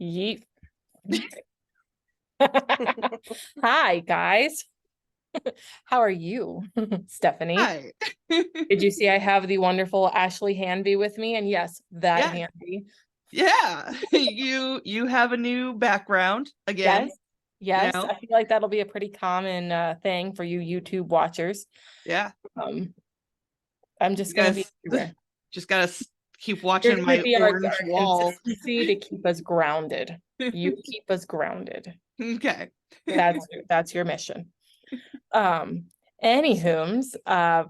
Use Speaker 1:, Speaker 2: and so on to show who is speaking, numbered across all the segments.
Speaker 1: Yeet. Hi, guys. How are you, Stephanie?
Speaker 2: Hi.
Speaker 1: Did you see I have the wonderful Ashley Hanvey with me? And yes, that
Speaker 2: Yeah.
Speaker 1: Hanvey.
Speaker 2: Yeah. You have a new background again.
Speaker 1: Yes. Yes.
Speaker 2: Now.
Speaker 1: I feel like that'll be a pretty common thing for you YouTube watchers.
Speaker 2: Yeah.
Speaker 1: I'm just gonna be
Speaker 2: Just gotta keep
Speaker 1: You're
Speaker 2: watching
Speaker 1: gonna
Speaker 2: my
Speaker 1: be
Speaker 2: orange
Speaker 1: our
Speaker 2: wall.
Speaker 1: consistency to keep us grounded. You keep us grounded.
Speaker 2: Okay.
Speaker 1: That's your mission. Anywho's,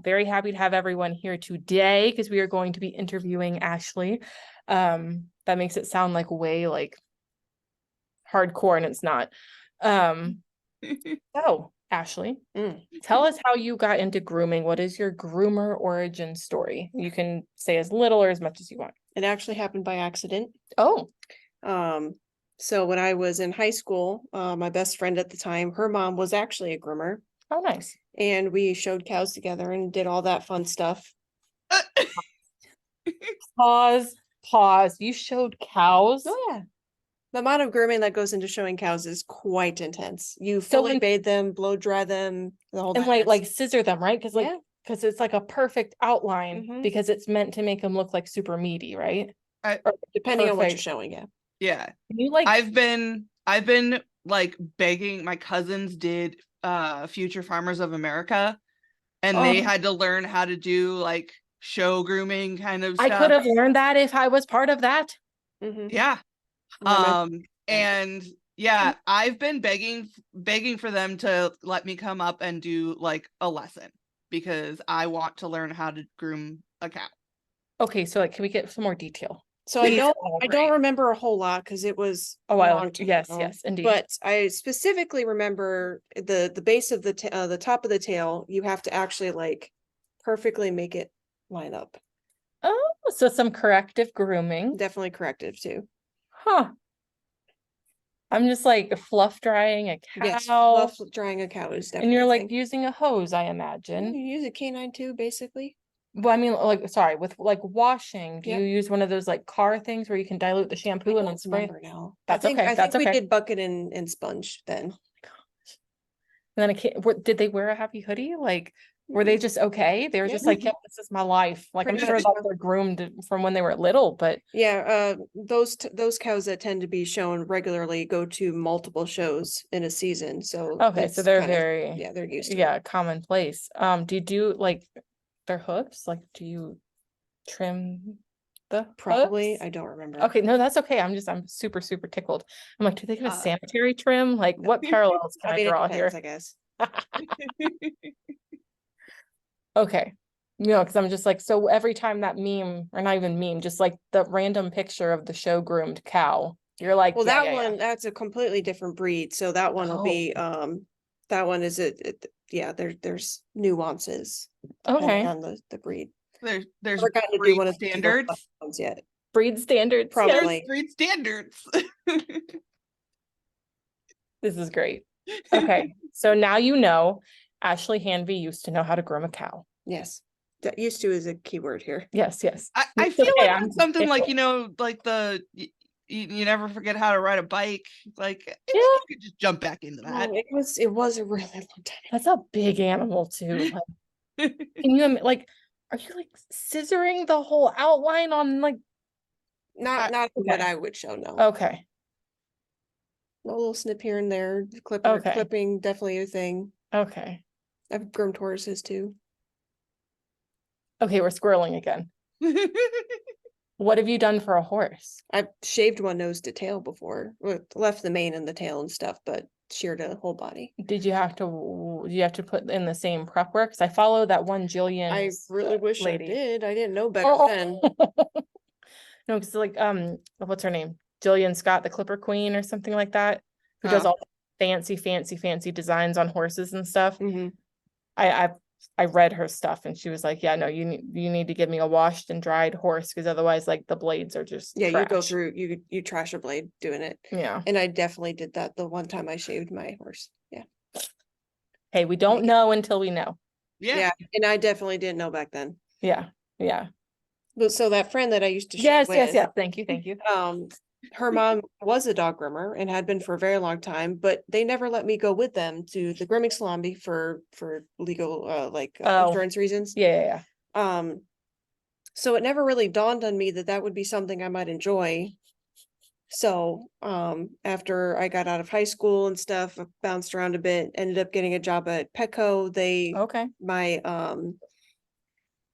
Speaker 1: very happy to have everyone here today because we are going to be interviewing Ashley. That makes it sound like way like hardcore, and it's not. So Ashley, tell us how you got into grooming. What is your groomer origin story? You can say as little or as much as you want.
Speaker 3: It actually happened by accident.
Speaker 1: Oh,
Speaker 3: So when I was in high school, my best friend at the time, her mom was actually a groomer,
Speaker 1: oh, nice.
Speaker 3: and we showed cows together and did all that fun stuff.
Speaker 1: Pause. You showed cows?
Speaker 3: Oh yeah. The amount of grooming that goes into showing cows is quite intense. You fully bathe them, blow dry them, the whole
Speaker 1: and like scissor them, right? Because because it's like a perfect outline because it's meant to make them look like super meaty, right?
Speaker 3: Depending on what you're showing, yeah.
Speaker 2: Yeah.
Speaker 1: You like
Speaker 2: I've been like begging. My cousins did Future Farmers of America, and they had to learn how to do like show grooming kind of stuff.
Speaker 1: I could have learned that if I was part of that.
Speaker 2: Yeah. And yeah, I've been begging for them to let me come up and do like a lesson because I want to learn how to groom a cow.
Speaker 1: Okay, so like, can we get some more detail?
Speaker 3: So I don't remember a whole lot because it was
Speaker 1: a while. Yes, indeed.
Speaker 3: But I specifically remember the base of the top of the tail. You have to actually like perfectly make it line up.
Speaker 1: Oh, so some corrective grooming.
Speaker 3: Definitely corrective too.
Speaker 1: Huh. I'm just like fluff drying a cow.
Speaker 3: Yes, fluff drying a cow is definitely.
Speaker 1: And you're like using a hose, I imagine.
Speaker 3: You use a canine too, basically.
Speaker 1: Well, I mean, like, sorry, with like washing, do you use one of those like car things where you can dilute the shampoo and then spray?
Speaker 3: Now.
Speaker 1: That's okay.
Speaker 3: I think we did bucket and sponge then.
Speaker 1: Oh my gosh. And then did they wear a happy hoodie? Like, were they just okay? They were just like, yeah, this is my life. Like, I'm sure that they're groomed from when they were little, but
Speaker 3: yeah, those cows that tend to be shown regularly go to multiple shows in a season. So
Speaker 1: okay, so they're very
Speaker 3: they're used to it.
Speaker 1: Commonplace. Do you do like their hooves? Like, do you trim the
Speaker 3: probably
Speaker 1: hooves?
Speaker 3: I don't remember.
Speaker 1: Okay, no, that's okay. I'm super tickled. I'm like, do they get a sanitary trim? Like, what parallels can I draw here?
Speaker 3: I guess.
Speaker 1: Okay, because I'm just like, so every time that meme, or not even meme, just like the random picture of the show groomed cow, you're like,
Speaker 3: well, that's a completely different breed. So that one will be that one is there's nuances on the breed.
Speaker 2: There's
Speaker 3: breed
Speaker 2: standards
Speaker 3: yet.
Speaker 1: Breed standards,
Speaker 3: probably.
Speaker 2: Breed standards.
Speaker 1: This is great. Okay, so now you know Ashley Hanvey used to know how to groom a cow.
Speaker 3: Yes, that used to is a keyword here.
Speaker 1: Yes.
Speaker 2: I feel like that's something like like you never forget how to ride a bike. Like you could just jump back into that.
Speaker 3: It was a really long time.
Speaker 1: That's a big animal too. Like, can you like? Are you like scissoring the whole outline on like?
Speaker 3: Not what I would show. No.
Speaker 1: Okay.
Speaker 3: A little snip here and there. Clipping definitely a thing.
Speaker 1: Okay.
Speaker 3: I've groomed horses too.
Speaker 1: Okay, we're squirreling again. What have you done for a horse?
Speaker 3: I've shaved one nose to tail before. Left the mane and the tail and stuff, but sheared a whole body.
Speaker 1: Did you have to put in the same prep work? Because I follow that one Jillian.
Speaker 3: I really wish
Speaker 1: lady.
Speaker 3: I did. I didn't know better then.
Speaker 1: No, because like what's her name? Jillian Scott, the Clipper Queen, or something like that, who does all fancy designs on horses and stuff. I read her stuff, and she was like, "Yeah, no, you need to give me a washed and dried horse, because otherwise, like the blades are just trash.
Speaker 3: You go through you trash a blade doing it."
Speaker 1: Yeah,
Speaker 3: and I definitely did that the one time I shaved my horse. Yeah.
Speaker 1: Hey, we don't know until we know.
Speaker 3: Yeah, and I definitely didn't know back then.
Speaker 1: Yeah.
Speaker 3: But so that friend that I used to
Speaker 1: yes. Thank you.
Speaker 3: her mom was a dog groomer and had been for a very long time, but they never let me go with them to the grooming salon for legal insurance reasons.
Speaker 1: Yeah.
Speaker 3: So it never really dawned on me that would be something I might enjoy. So after I got out of high school and stuff, I bounced around a bit, ended up getting a job at Petco.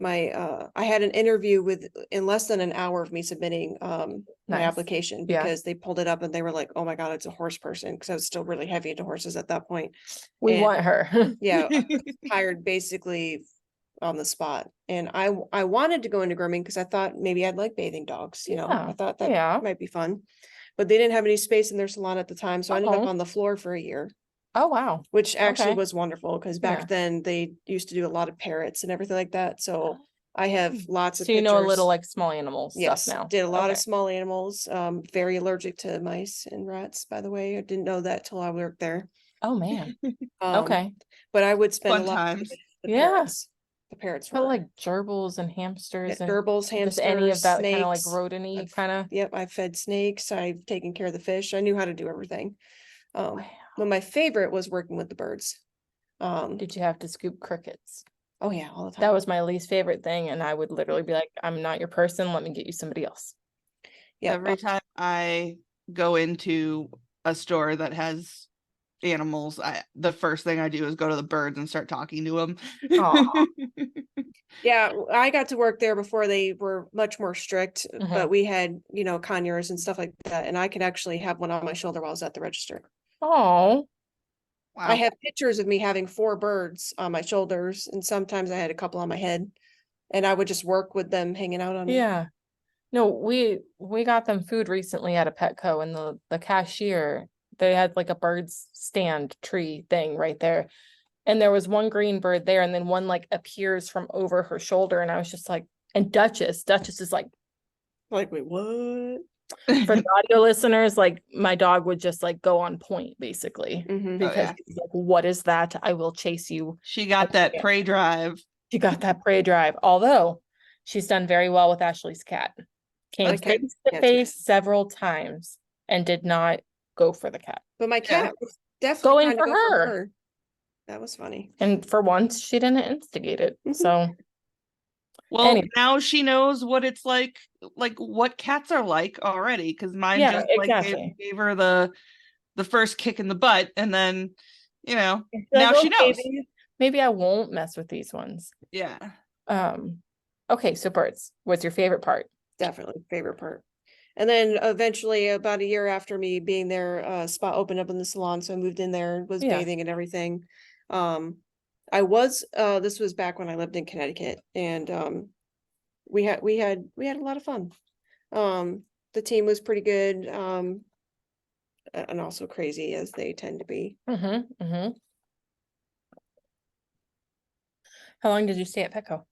Speaker 3: I had an interview in less than an hour of me submitting my application, because they pulled it up and they were like, oh my God, it's a horse person, because I was still really heavy into horses at that point.
Speaker 1: We want her.
Speaker 3: Yeah, I was hired basically on the spot. And I wanted to go into grooming because I thought maybe I'd like bathing dogs, I thought that might be fun. But they didn't have any space in their salon at the time, so I ended up on the floor for a year.
Speaker 1: Oh, wow.
Speaker 3: Which actually was wonderful, because back then they used to do a lot of parrots and everything like that. So I have lots of
Speaker 1: So
Speaker 3: pictures.
Speaker 1: know a little like small animal
Speaker 3: Yes,
Speaker 1: stuff now.
Speaker 3: did a lot of small animals. Very allergic to mice and rats, by the way. I didn't know that till I worked there.
Speaker 1: Oh man. Okay.
Speaker 3: But I would spend
Speaker 2: Fun
Speaker 3: a lot of
Speaker 2: times.
Speaker 3: time with the parrots. The parrots
Speaker 1: But
Speaker 3: were
Speaker 1: like gerbils and hamsters and
Speaker 3: gerbils, hamsters,
Speaker 1: just any of that kind of like
Speaker 3: snakes.
Speaker 1: rodent-y kind of.
Speaker 3: Yep, I fed snakes. I've taken care of the fish. I knew how to do everything. But my favorite was working with the birds.
Speaker 1: Did you have to scoop crickets?
Speaker 3: Oh yeah, all the time.
Speaker 1: That was my least favorite thing, and I would literally be like, I'm not your person, let me get you somebody else.
Speaker 3: Yeah.
Speaker 2: Every time I go into a store that has animals, the first thing I do is go to the birds and start talking to them.
Speaker 3: Yeah, I got to work there before they were much more strict, but we had, conures and stuff like that, and I could actually have one on my shoulder while I was at the register.
Speaker 1: Oh,
Speaker 2: wow.
Speaker 3: I have pictures of me having 4 birds on my shoulders, and sometimes I had a couple on my head, and I would just work with them hanging out on me.
Speaker 1: yeah. No, we got them food recently at a Petco, and the cashier, they had like a bird's stand tree thing right there. And there was one green bird there, and then one like appears from over her shoulder. And I was just like, and Duchess is like,
Speaker 3: wait, what?
Speaker 1: For the audio listeners, like my dog would just like go on point basically, because he's like, what is that? I will chase you.
Speaker 2: She got that prey drive.
Speaker 1: She got that prey drive. Although she's done very well with Ashley's cat. Came face to face several times and did not go for the cat.
Speaker 3: But my cat was definitely
Speaker 1: going for her.
Speaker 3: That was funny.
Speaker 1: And for once, she didn't instigate it. So,
Speaker 2: well, now she knows what it's like what cats are like already. Because mine just gave her the first kick in the butt, and then now she knows.
Speaker 1: Maybe I won't mess with these ones.
Speaker 2: Yeah.
Speaker 1: Okay, so birds. What's your favorite part?
Speaker 3: Definitely favorite part. And then eventually, about a year after me being there, a spot opened up in the salon, so I moved in there, was bathing and everything. I was this was back when I lived in Connecticut, and we had a lot of fun. The team was pretty good, and also crazy, as they tend to be.
Speaker 1: How long did you stay at Petco?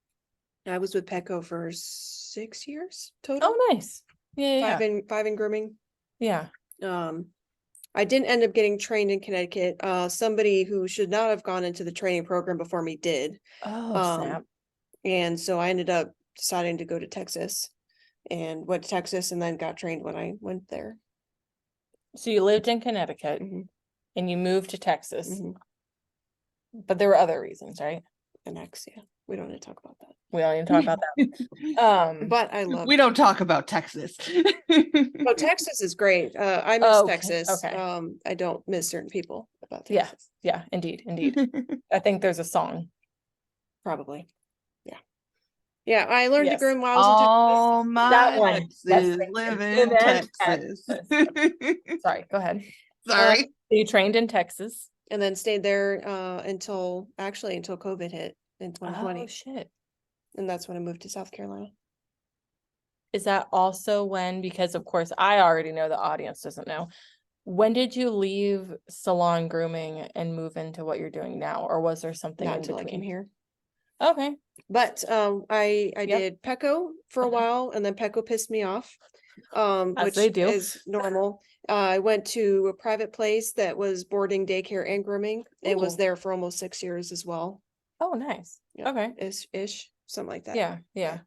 Speaker 3: I was with Petco for 6 years total.
Speaker 1: Oh, nice. Yeah.
Speaker 3: 5 in grooming.
Speaker 1: Yeah.
Speaker 3: I didn't end up getting trained in Connecticut. Somebody who should not have gone into the training program before me did.
Speaker 1: Oh, snap.
Speaker 3: And so I ended up deciding to go to Texas, and went to Texas, and then got trained when I went there.
Speaker 1: So you lived in Connecticut and you moved to Texas, but there were other reasons, right?
Speaker 3: An ex, yeah. We don't need to talk about that.
Speaker 1: We don't need to talk about that.
Speaker 3: But I love.
Speaker 2: We don't talk about Texas.
Speaker 3: Oh, Texas is great. I miss Texas.
Speaker 1: Okay.
Speaker 3: I don't miss certain people about Texas.
Speaker 1: Yeah, indeed. I think there's a song.
Speaker 3: Probably. Yeah, I learned to groom while I
Speaker 2: was
Speaker 3: in Texas.
Speaker 2: That one. Texas, live in Texas.
Speaker 1: Sorry, go ahead.
Speaker 2: Sorry.
Speaker 1: So you trained in Texas.
Speaker 3: And then stayed there until COVID hit in 2020.
Speaker 1: Oh, shit.
Speaker 3: And that's when I moved to South Carolina.
Speaker 1: Is that also when, because of course I already know, the audience doesn't know, when did you leave salon grooming and move into what you're doing now? Or was there something
Speaker 3: Not
Speaker 1: in
Speaker 3: until
Speaker 1: between?
Speaker 3: I came here.
Speaker 1: Okay.
Speaker 3: But I did Petco for a while, and then Petco pissed me off. Which
Speaker 1: they do.
Speaker 3: Is normal. I went to a private place that was boarding, daycare, and grooming, and was there for almost 6 years as well.
Speaker 1: Oh, nice. Okay.
Speaker 3: Ish, something like that.
Speaker 1: Yeah.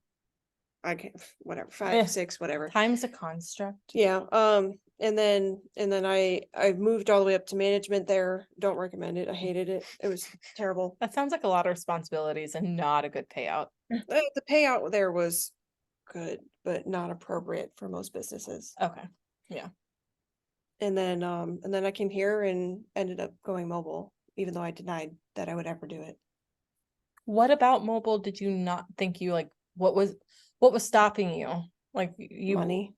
Speaker 3: I can't, whatever, 5, 6, whatever.
Speaker 1: Time's a construct.
Speaker 3: Yeah. And then I moved all the way up to management there. Don't recommend it. I hated it. It was terrible.
Speaker 1: That sounds like a lot of responsibilities and not a good payout.
Speaker 3: The payout there was good, but not appropriate for most businesses.
Speaker 1: Okay. Yeah.
Speaker 3: And then I came here and ended up going mobile, even though I denied that I would ever do it.
Speaker 1: What about mobile did you not think you like? What was stopping you? Like you
Speaker 3: Money.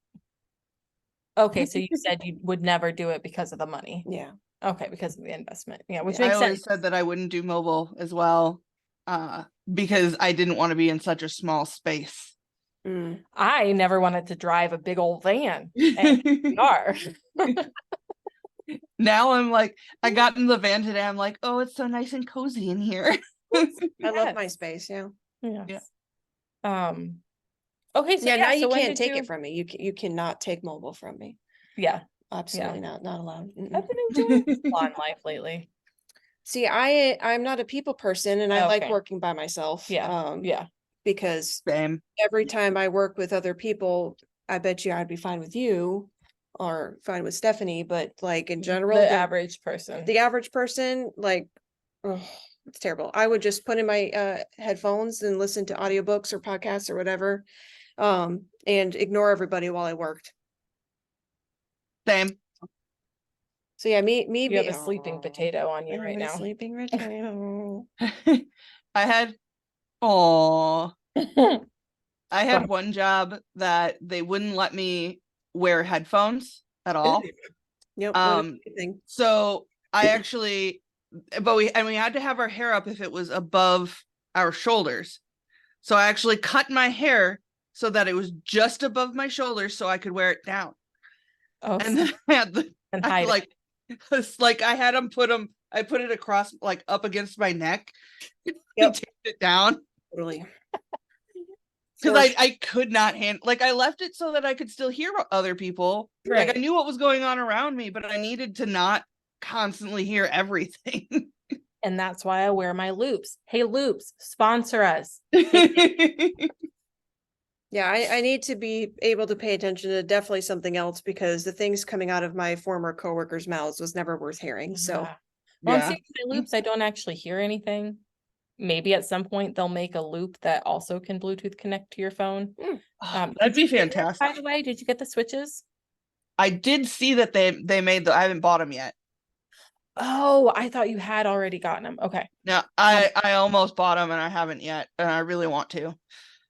Speaker 1: Okay, so you said you would never do it because of the money.
Speaker 3: Yeah.
Speaker 1: Okay, because of the investment. Yeah, which
Speaker 2: I
Speaker 1: makes
Speaker 2: always
Speaker 1: sense.
Speaker 2: said that I wouldn't do mobile as well, because I didn't want to be in such a small space.
Speaker 1: I never wanted to drive a big old van. And we are.
Speaker 2: Now I'm like, I got in the van today. I'm like, oh, it's so nice and cozy in here.
Speaker 3: I love my space. Yeah.
Speaker 1: Yes. Okay, so
Speaker 3: yeah, now you
Speaker 1: so
Speaker 3: can't take it from me. You cannot take mobile from me.
Speaker 1: Yeah.
Speaker 3: Absolutely not allowed.
Speaker 1: I've been enjoying salon life lately.
Speaker 3: See, I'm not a people person, and I like working by myself.
Speaker 1: Yeah. Yeah.
Speaker 3: Because
Speaker 2: Same.
Speaker 3: Every time I work with other people, I bet you I'd be fine with you or fine with Stephanie, but like in general,
Speaker 1: the average person,
Speaker 3: like, oh, it's terrible. I would just put in my headphones and listen to audiobooks or podcasts or whatever, and ignore everybody while I worked.
Speaker 2: Same.
Speaker 3: So yeah, me.
Speaker 1: You have a sleeping potato on you right now.
Speaker 3: Sleeping potato.
Speaker 2: I had one job that they wouldn't let me wear headphones at all.
Speaker 3: Yep.
Speaker 2: So I actually, but we had to have our hair up if it was above our shoulders. So I actually cut my hair so that it was just above my shoulders so I could wear it down.
Speaker 1: Oh,
Speaker 2: and then I had I had them I put it across, like up against my neck.
Speaker 3: Yep.
Speaker 2: Taped it down.
Speaker 3: Totally.
Speaker 2: Because I could not handle, like, I left it so that I could still hear other people.
Speaker 1: Right.
Speaker 2: Like, I knew what was going on around me, but I needed to not constantly hear everything.
Speaker 1: And that's why I wear my loops. Hey, loops, sponsor us.
Speaker 3: Yeah, I need to be able to pay attention to definitely something else, because the things coming out of my former coworkers' mouths was never worth hearing. So,
Speaker 1: well, yeah. See, my loops, I don't actually hear anything. Maybe at some point they'll make a loop that also can Bluetooth connect to your phone.
Speaker 2: That'd be fantastic.
Speaker 1: By the way, did you get the switches?
Speaker 2: I did see that they made I haven't bought them yet.
Speaker 1: Oh, I thought you had already gotten them. Okay.
Speaker 2: No, I almost bought them and I haven't yet, and I really want to.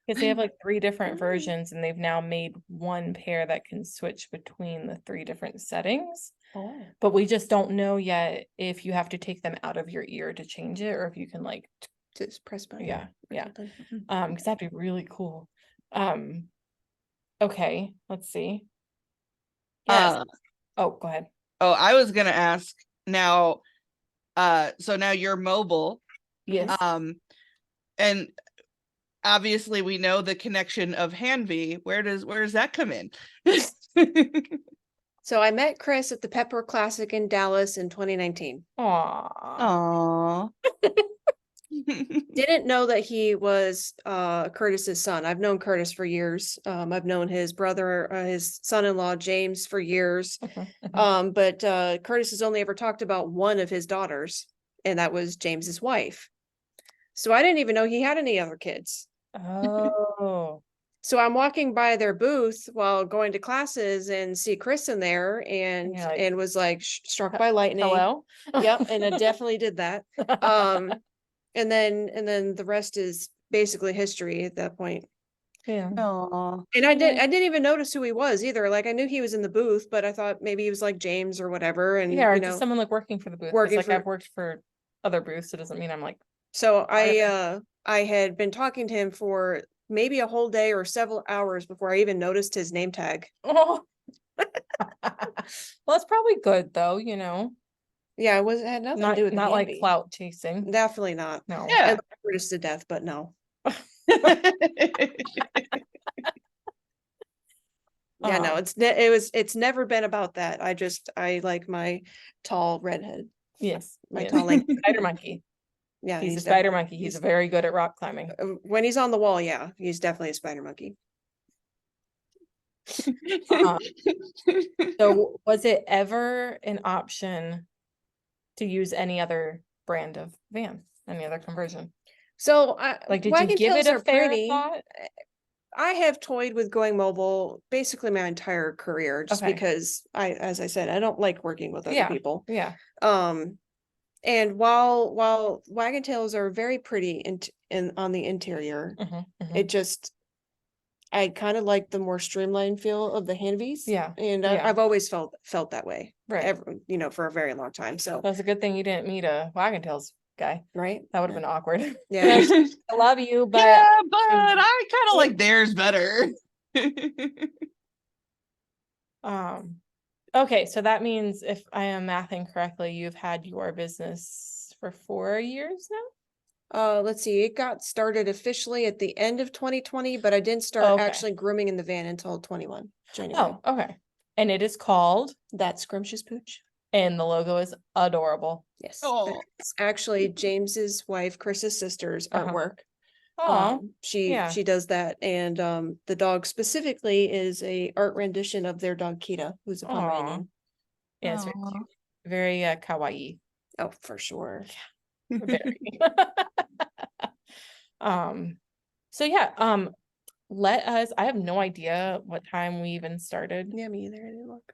Speaker 1: Because they have like 3 different versions, and they've now made one pair that can switch between the 3 different settings. Oh. But we just don't know yet if you have to take them out of your ear to change it, or if you can like
Speaker 3: just press button.
Speaker 1: Yeah. Because that'd be really cool. Okay, let's see. Yes. Oh, go ahead.
Speaker 2: Oh, I was gonna ask now. So now you're mobile.
Speaker 1: Yes.
Speaker 2: And obviously we know the connection of Hanvey. Where does that come in?
Speaker 3: So I met Chris at the Pepper Classic in Dallas in 2019.
Speaker 1: Aww.
Speaker 3: Didn't know that he was Curtis's son. I've known Curtis for years. I've known his brother, his son-in-law James, for years. But Curtis has only ever talked about one of his daughters, and that was James's wife. So I didn't even know he had any other kids.
Speaker 1: Oh.
Speaker 3: So I'm walking by their booth while going to classes and see Chris in there, and was like struck by lightning.
Speaker 1: Hello?
Speaker 3: Yep, and I definitely did that. And then the rest is basically history at that point.
Speaker 1: Yeah.
Speaker 3: Aww. And I didn't even notice who he was either. Like, I knew he was in the booth, but I thought maybe he was like James or whatever. And
Speaker 1: yeah, or just someone like working for the booth. I've worked for other booths. It doesn't mean I'm like.
Speaker 3: So I had been talking to him for maybe a whole day or several hours before I even noticed his name tag.
Speaker 1: Oh. Well, it's probably good though, you know.
Speaker 3: Yeah, it had nothing to do with
Speaker 1: not like clout chasing.
Speaker 3: Definitely not.
Speaker 1: No.
Speaker 3: Yeah. I love Curtis to death, but no. Yeah, no, it's never been about that. I like my tall redhead.
Speaker 1: Yes.
Speaker 3: My tall like
Speaker 1: spider monkey.
Speaker 3: Yeah,
Speaker 1: he's a spider monkey. He's very good at rock climbing.
Speaker 3: When he's on the wall, yeah, he's definitely a spider monkey.
Speaker 1: So was it ever an option to use any other brand of van, any other conversion?
Speaker 3: So
Speaker 1: Like, did you
Speaker 3: wagon
Speaker 1: give it
Speaker 3: tails
Speaker 1: a
Speaker 3: are
Speaker 1: fair
Speaker 3: pretty.
Speaker 1: thought?
Speaker 3: I have toyed with going mobile basically my entire career, just
Speaker 1: Okay.
Speaker 3: because as I said, I don't like working with other
Speaker 1: Yeah.
Speaker 3: people.
Speaker 1: Yeah.
Speaker 3: And while wagon tails are very pretty in on the interior, it just, I kind of like the more streamlined feel of the Hanveys.
Speaker 1: Yeah.
Speaker 3: And
Speaker 1: Yeah.
Speaker 3: I've always felt that way.
Speaker 1: Right.
Speaker 3: For a very long time. So
Speaker 1: That's a good thing you didn't meet a wagon tails guy.
Speaker 3: right.
Speaker 1: That would have been awkward.
Speaker 3: Yeah.
Speaker 1: I love you, but
Speaker 2: yeah, but I kind of like theirs better.
Speaker 1: Okay, so that means if I am mathing correctly, you've had your business for 4 years now?
Speaker 3: Let's see, it got started officially at the end of 2020, but I didn't start actually grooming in the van until 21 January.
Speaker 1: Oh, okay. And it is called
Speaker 3: That Scrumptious Pooch.
Speaker 1: And the logo is adorable.
Speaker 3: Yes. Oh. It's actually James's wife, Chris's sister's artwork.
Speaker 1: Oh,
Speaker 3: she does that, and the dog specifically is a art rendition of their dog Kita, who's a Pomeranian.
Speaker 1: Yeah, it's very cute. Very kawaii.
Speaker 3: Oh, for sure.
Speaker 1: Very. So yeah, let us, I have no idea what time we even started.
Speaker 3: Yeah, me either. I didn't look.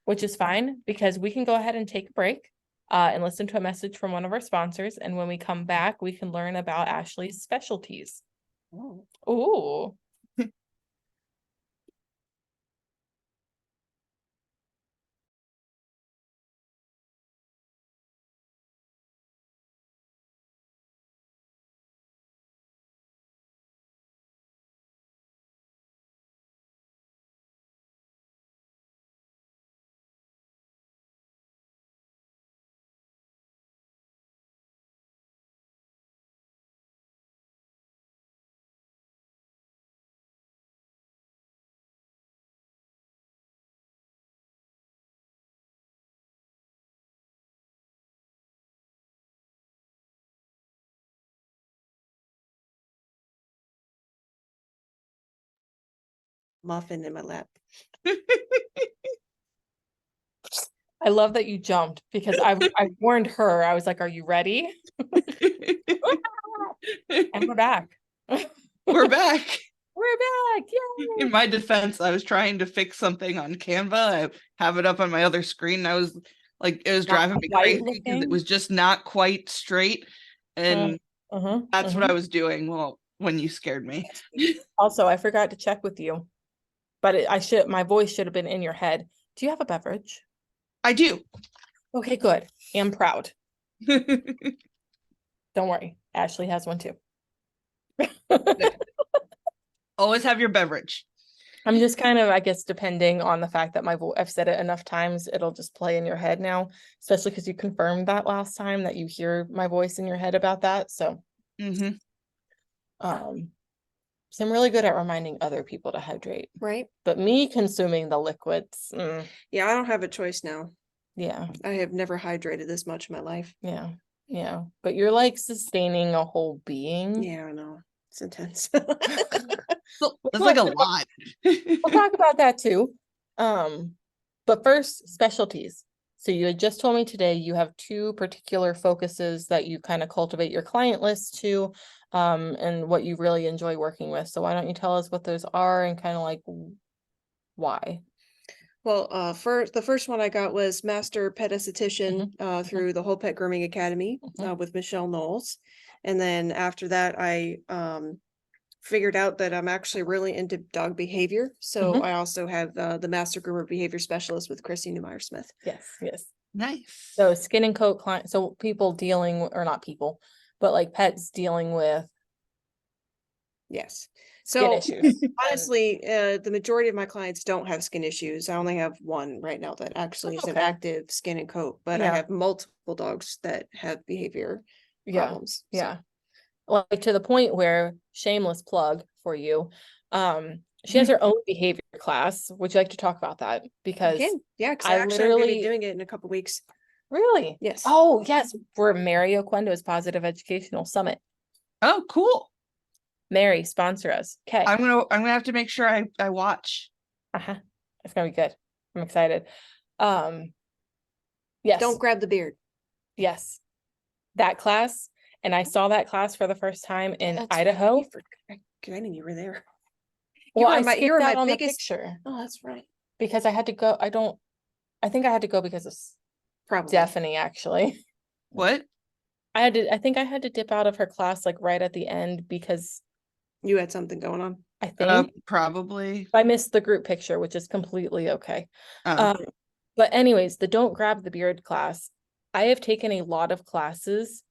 Speaker 1: Which is fine, because we can go ahead and take a break and listen to a message from one of our sponsors. And when we come back, we can learn about Ashley's specialties. Oh. Ooh.
Speaker 3: Muffin in my lap.
Speaker 1: I love that you jumped, because I warned her. I was like, "Are you ready?" And we're back.
Speaker 2: We're back.
Speaker 1: We're back. Yay!
Speaker 2: In my defense, I was trying to fix something on Canva. I have it up on my other screen. I was like, it was driving me crazy because it was just not quite straight. And that's what I was doing. Well, when you scared me.
Speaker 1: Also, I forgot to check with you, but my voice should have been in your head. Do you have a beverage?
Speaker 2: I do.
Speaker 1: Okay, good. I'm proud. Don't worry. Ashley has one too.
Speaker 2: Always have your beverage.
Speaker 1: I'm just kind of, I guess, depending on the fact that I've said it enough times, it'll just play in your head now, especially because you confirmed that last time that you hear my voice in your head about that. So, so I'm really good at reminding other people to hydrate.
Speaker 3: Right.
Speaker 1: But me consuming the liquids.
Speaker 3: Yeah, I don't have a choice now.
Speaker 1: Yeah.
Speaker 3: I have never hydrated this much in my life.
Speaker 1: Yeah. Yeah. But you're like sustaining a whole being.
Speaker 3: Yeah, I know. It's intense.
Speaker 2: That's like a lot.
Speaker 1: We'll talk about that too. But first, specialties. So you had just told me today you have 2 particular focuses that you kind of cultivate your client list to, and what you really enjoy working with. So why don't you tell us what those are and kind of like why?
Speaker 3: Well, the first one I got was Master Pet Esthetician through the Whole Pet Grooming Academy with Michelle Knowles. And then after that, I figured out that I'm actually really into dog behavior. So I also have the Master Groomer Behavior Specialist with Christy Neumeyer Smith.
Speaker 1: Yes, yes.
Speaker 2: Nice.
Speaker 1: So skin and coat client, so people dealing, or not people, but like pets dealing with.
Speaker 3: Yes.
Speaker 1: So
Speaker 3: honestly, the majority of my clients don't have skin issues. I only have one right now that actually is an active skin and coat, but I have multiple dogs that have behavior problems.
Speaker 1: Yeah. Like to the point where, shameless plug for you, she has her own behavior class. Would you like to talk about that? Because
Speaker 3: because I'm gonna be doing it in a couple weeks.
Speaker 1: Really?
Speaker 3: Yes.
Speaker 1: Oh, yes. For Mary Oquendo's Positive Educational Summit.
Speaker 2: Oh, cool.
Speaker 1: Mary, sponsor us. Okay.
Speaker 2: I'm gonna have to make sure I watch.
Speaker 1: It's gonna be good. I'm excited. Yes.
Speaker 3: Don't grab the beard.
Speaker 1: Yes. That class, and I saw that class for the first time in
Speaker 3: That's
Speaker 1: Idaho.
Speaker 3: right. Forgetting you were there.
Speaker 1: Well, I skipped out on the picture
Speaker 3: Oh, that's right.
Speaker 1: because I had to go. I think I had to go because of
Speaker 3: Probably.
Speaker 1: Stephanie, actually.
Speaker 2: What?
Speaker 1: I think I had to dip out of her class like right at the end because
Speaker 3: you had something going on.
Speaker 1: I think
Speaker 2: probably
Speaker 1: I missed the group picture, which is completely okay.
Speaker 2: Oh.
Speaker 1: But anyways, the don't grab the beard class. I have taken a lot of classes,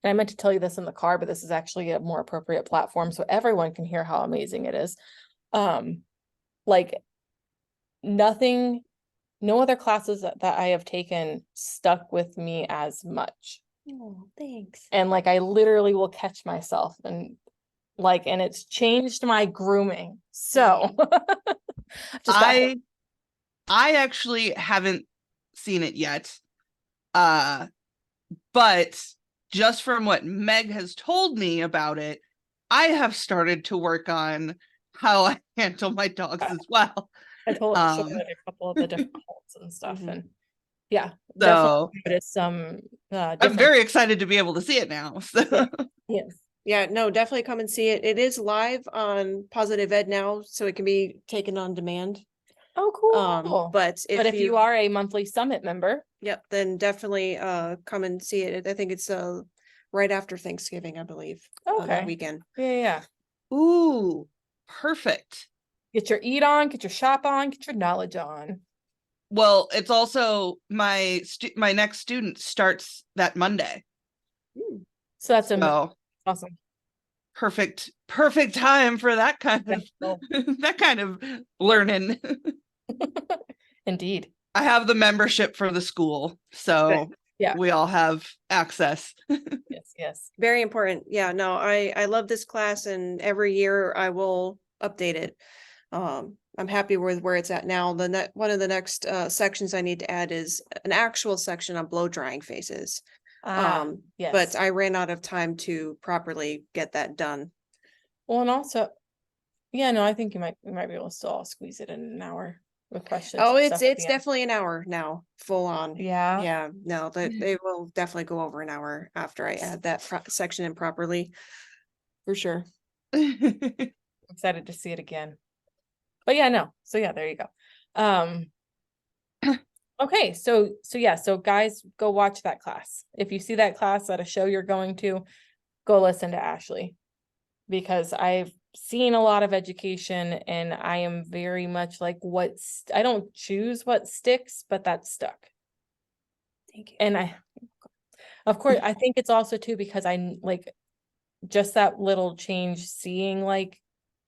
Speaker 1: and I meant to tell you this in the car, but this is actually a more appropriate platform so everyone can hear how amazing it is. Like nothing, no other classes that I have taken stuck with me as much.
Speaker 3: Oh, thanks.
Speaker 1: And like I literally will catch myself and it's changed my grooming. So
Speaker 2: I actually haven't seen it yet. But just from what Meg has told me about it, I have started to work on how I handle my dogs as well.
Speaker 1: I told her like a couple of the different holds and stuff, and yeah,
Speaker 2: so
Speaker 1: definitely noticed some.
Speaker 2: I'm very excited to be able to see it now. So.
Speaker 1: Yes.
Speaker 3: Yeah, no, definitely come and see it. It is live on Positive Ed now, so it can be taken on demand.
Speaker 1: Oh, cool.
Speaker 3: But if
Speaker 1: you are a monthly summit member,
Speaker 3: yep, then definitely come and see it. I think it's right after Thanksgiving, I believe.
Speaker 1: Okay.
Speaker 3: That weekend.
Speaker 1: Yeah.
Speaker 2: Ooh, perfect.
Speaker 1: Get your eat on, get your shop on, get your knowledge on.
Speaker 2: Well, it's also my next student starts that Monday.
Speaker 1: So that's awesome.
Speaker 2: Perfect time for that kind of that kind of learning.
Speaker 1: Indeed.
Speaker 2: I have the membership for the school, so
Speaker 1: yeah,
Speaker 2: we all have access.
Speaker 3: Yes. Very important. Yeah, no, I love this class, and every year I will update it. I'm happy with where it's at now. One of the next sections I need to add is an actual section on blow drying faces.
Speaker 1: Yes.
Speaker 3: But I ran out of time to properly get that done.
Speaker 1: Well, and also, yeah, no, I think we might be able to still squeeze it in an hour with questions.
Speaker 3: Oh, it's definitely an hour now, full on.
Speaker 1: Yeah.
Speaker 3: No, they will definitely go over an hour after I add that section in properly, for sure.
Speaker 1: Excited to see it again. But yeah, no. So yeah, there you go. Okay, so guys, go watch that class. If you see that class at a show you're going to, go listen to Ashley, because I've seen a lot of education, and I am very much like I don't choose what sticks, but that's stuck.
Speaker 3: Thank you.
Speaker 1: And of course, I think it's also too because I like just that little change, seeing like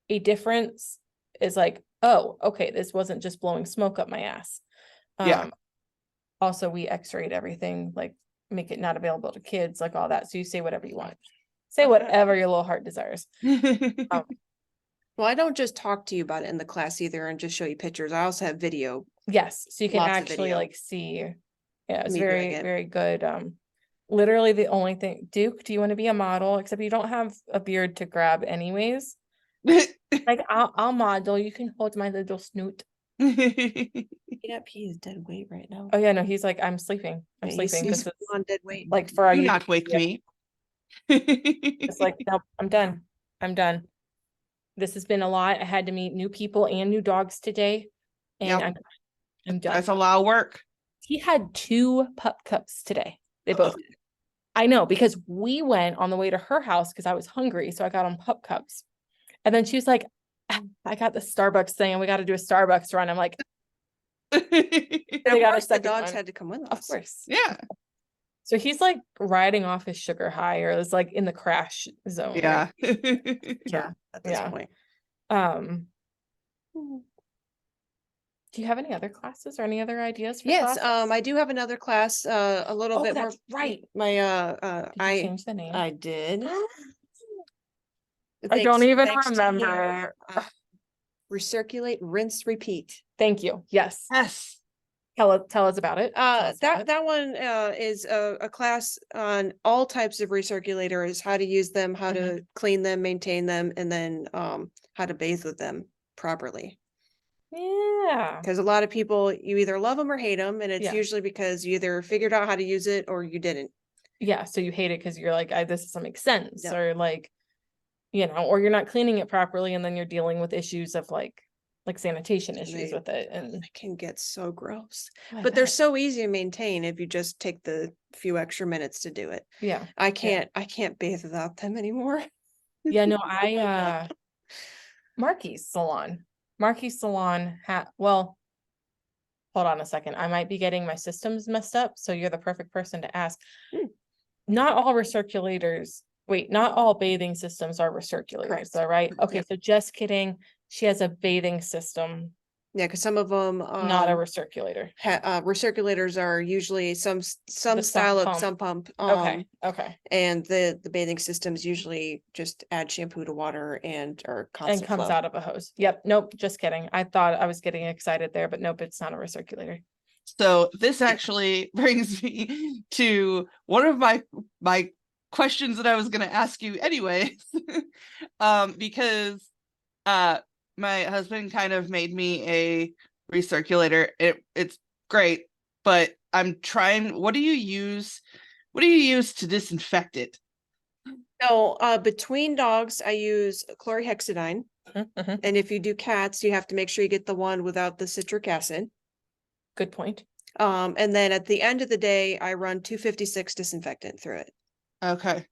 Speaker 1: a difference is like, oh, okay, this wasn't just blowing smoke up my ass.
Speaker 2: Yeah.
Speaker 3: Also, we x-rayed everything, like make it not available to kids, like all that. So you say whatever you want. Say whatever your little heart desires. Well, I don't just talk to you about it in the class either and just show you pictures. I also have video.
Speaker 1: Yes, so you can
Speaker 3: Lots of
Speaker 1: actually
Speaker 3: video.
Speaker 1: like see. Yeah, it's
Speaker 3: Me
Speaker 1: very,
Speaker 3: doing it.
Speaker 1: very good. Literally the only thing, Duke, do you want to be a model? Except you don't have a beard to grab anyways. Like I'll model. You can hold my little snoot.
Speaker 3: Yep, he is dead weight right now.
Speaker 1: Oh yeah, no, he's like, I'm sleeping. I'm sleeping.
Speaker 3: He's
Speaker 1: This is
Speaker 3: on dead weight.
Speaker 1: like for our
Speaker 2: Do not wake me.
Speaker 1: It's like, nope, I'm done. I'm done. This has been a lot. I had to meet new people and new dogs today, and
Speaker 2: Yep.
Speaker 1: I'm done.
Speaker 2: That's a lot of work.
Speaker 1: He had 2 pup cups today. They both did. I know, because we went on the way to her house because I was hungry, so I got on pup cups. And then she was like, I got the Starbucks thing and we got to do a Starbucks run. I'm like,
Speaker 3: They got the dogs had to come with us.
Speaker 1: Of course.
Speaker 2: Yeah.
Speaker 1: So he's like riding off his sugar high, or is like in the crash zone.
Speaker 2: Yeah.
Speaker 1: Right?
Speaker 3: Yeah. At this point.
Speaker 1: Do you have any other classes or any other ideas for
Speaker 3: Yes,
Speaker 1: classes?
Speaker 3: I do have another class, a little bit more.
Speaker 1: That's right.
Speaker 3: My
Speaker 1: Did you change the name?
Speaker 3: I did.
Speaker 1: I don't even
Speaker 3: Thanks to you.
Speaker 1: remember.
Speaker 3: Recirculate, rinse, repeat.
Speaker 1: Thank you. Yes.
Speaker 2: Yes.
Speaker 1: Tell us about it.
Speaker 3: That one is a class on all types of recirculators, how to use them, how to clean them, maintain them, and then how to bathe with them properly.
Speaker 1: Yeah.
Speaker 3: Because a lot of people, you either love them or hate them, and it's
Speaker 1: Yeah.
Speaker 3: usually because you either figured out how to use it or you didn't.
Speaker 1: Yeah, so you hate it because you're like, this doesn't make sense,
Speaker 3: Yep.
Speaker 1: or like, or you're not cleaning it properly, and then you're dealing with issues of like sanitation issues with it, and
Speaker 3: it can get so gross.
Speaker 1: Oh, I
Speaker 3: But they're
Speaker 1: bet.
Speaker 3: so easy to maintain if you just take the few extra minutes to do it.
Speaker 1: Yeah.
Speaker 3: I can't bathe without them anymore.
Speaker 1: Yeah, no, Marky's salon. Well, hold on a second. I might be getting my systems messed up, so you're the perfect person to ask. Not all not all bathing systems are recirculators,
Speaker 3: Correct.
Speaker 1: though, right? Okay,
Speaker 3: Yep.
Speaker 1: so just kidding. She has a bathing system,
Speaker 3: Yeah, because some of them
Speaker 1: not a recirculator.
Speaker 3: recirculators are usually some
Speaker 1: The
Speaker 3: style of
Speaker 1: pump.
Speaker 3: sump pump.
Speaker 1: Okay.
Speaker 3: And the bathing systems usually just add shampoo to water and are
Speaker 1: And
Speaker 3: constant
Speaker 1: comes
Speaker 3: flow.
Speaker 1: out of a hose. Yep. Nope. Just kidding. I thought I was getting excited there, but nope, it's not a recirculator.
Speaker 2: So this actually brings me to one of my questions that I was going to ask you anyways, because my husband kind of made me a recirculator. It's great, but I'm trying. What do you use to disinfect it?
Speaker 3: So between dogs, I use chlorhexidine. And if you do cats, you have to make sure you get the one without the citric acid.
Speaker 1: Good point.
Speaker 3: And then at the end of the day, I run 256 disinfectant through it.
Speaker 2: Okay.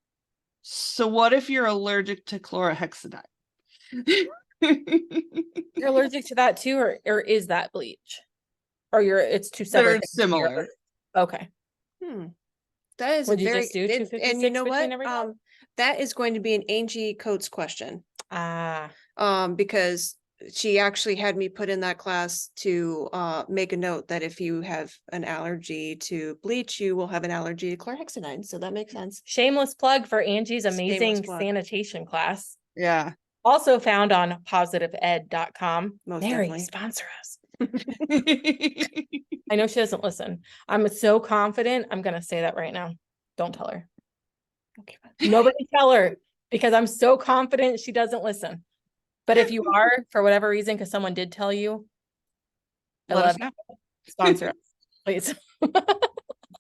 Speaker 2: So what if you're allergic to chlorhexidine?
Speaker 1: You're allergic to that too, or is that bleach? Or it's two
Speaker 2: They're
Speaker 1: separate things.
Speaker 2: similar.
Speaker 1: Okay.
Speaker 3: That is
Speaker 1: Would you
Speaker 3: very
Speaker 1: just do
Speaker 3: and
Speaker 1: 256
Speaker 3: you know
Speaker 1: between
Speaker 3: what?
Speaker 1: every dog?
Speaker 3: That is going to be an Angie Coates question.
Speaker 1: Ah.
Speaker 3: Because she actually had me put in that class to make a note that if you have an allergy to bleach, you will have an allergy to chlorhexidine. So that makes sense.
Speaker 1: Shameless plug for Angie's amazing
Speaker 3: plug.
Speaker 1: sanitation class.
Speaker 2: Yeah.
Speaker 1: Also found on positiveed.com.
Speaker 3: Most
Speaker 1: Mary,
Speaker 3: definitely.
Speaker 1: sponsor us. I know she doesn't listen. I'm so confident. I'm going to say that right now. Don't tell her.
Speaker 3: Okay.
Speaker 1: Nobody tell her, because I'm so confident she doesn't listen. But if you are, for whatever reason, because someone did tell you, I
Speaker 2: Let
Speaker 1: love
Speaker 2: us know.
Speaker 1: Sponsor us, please.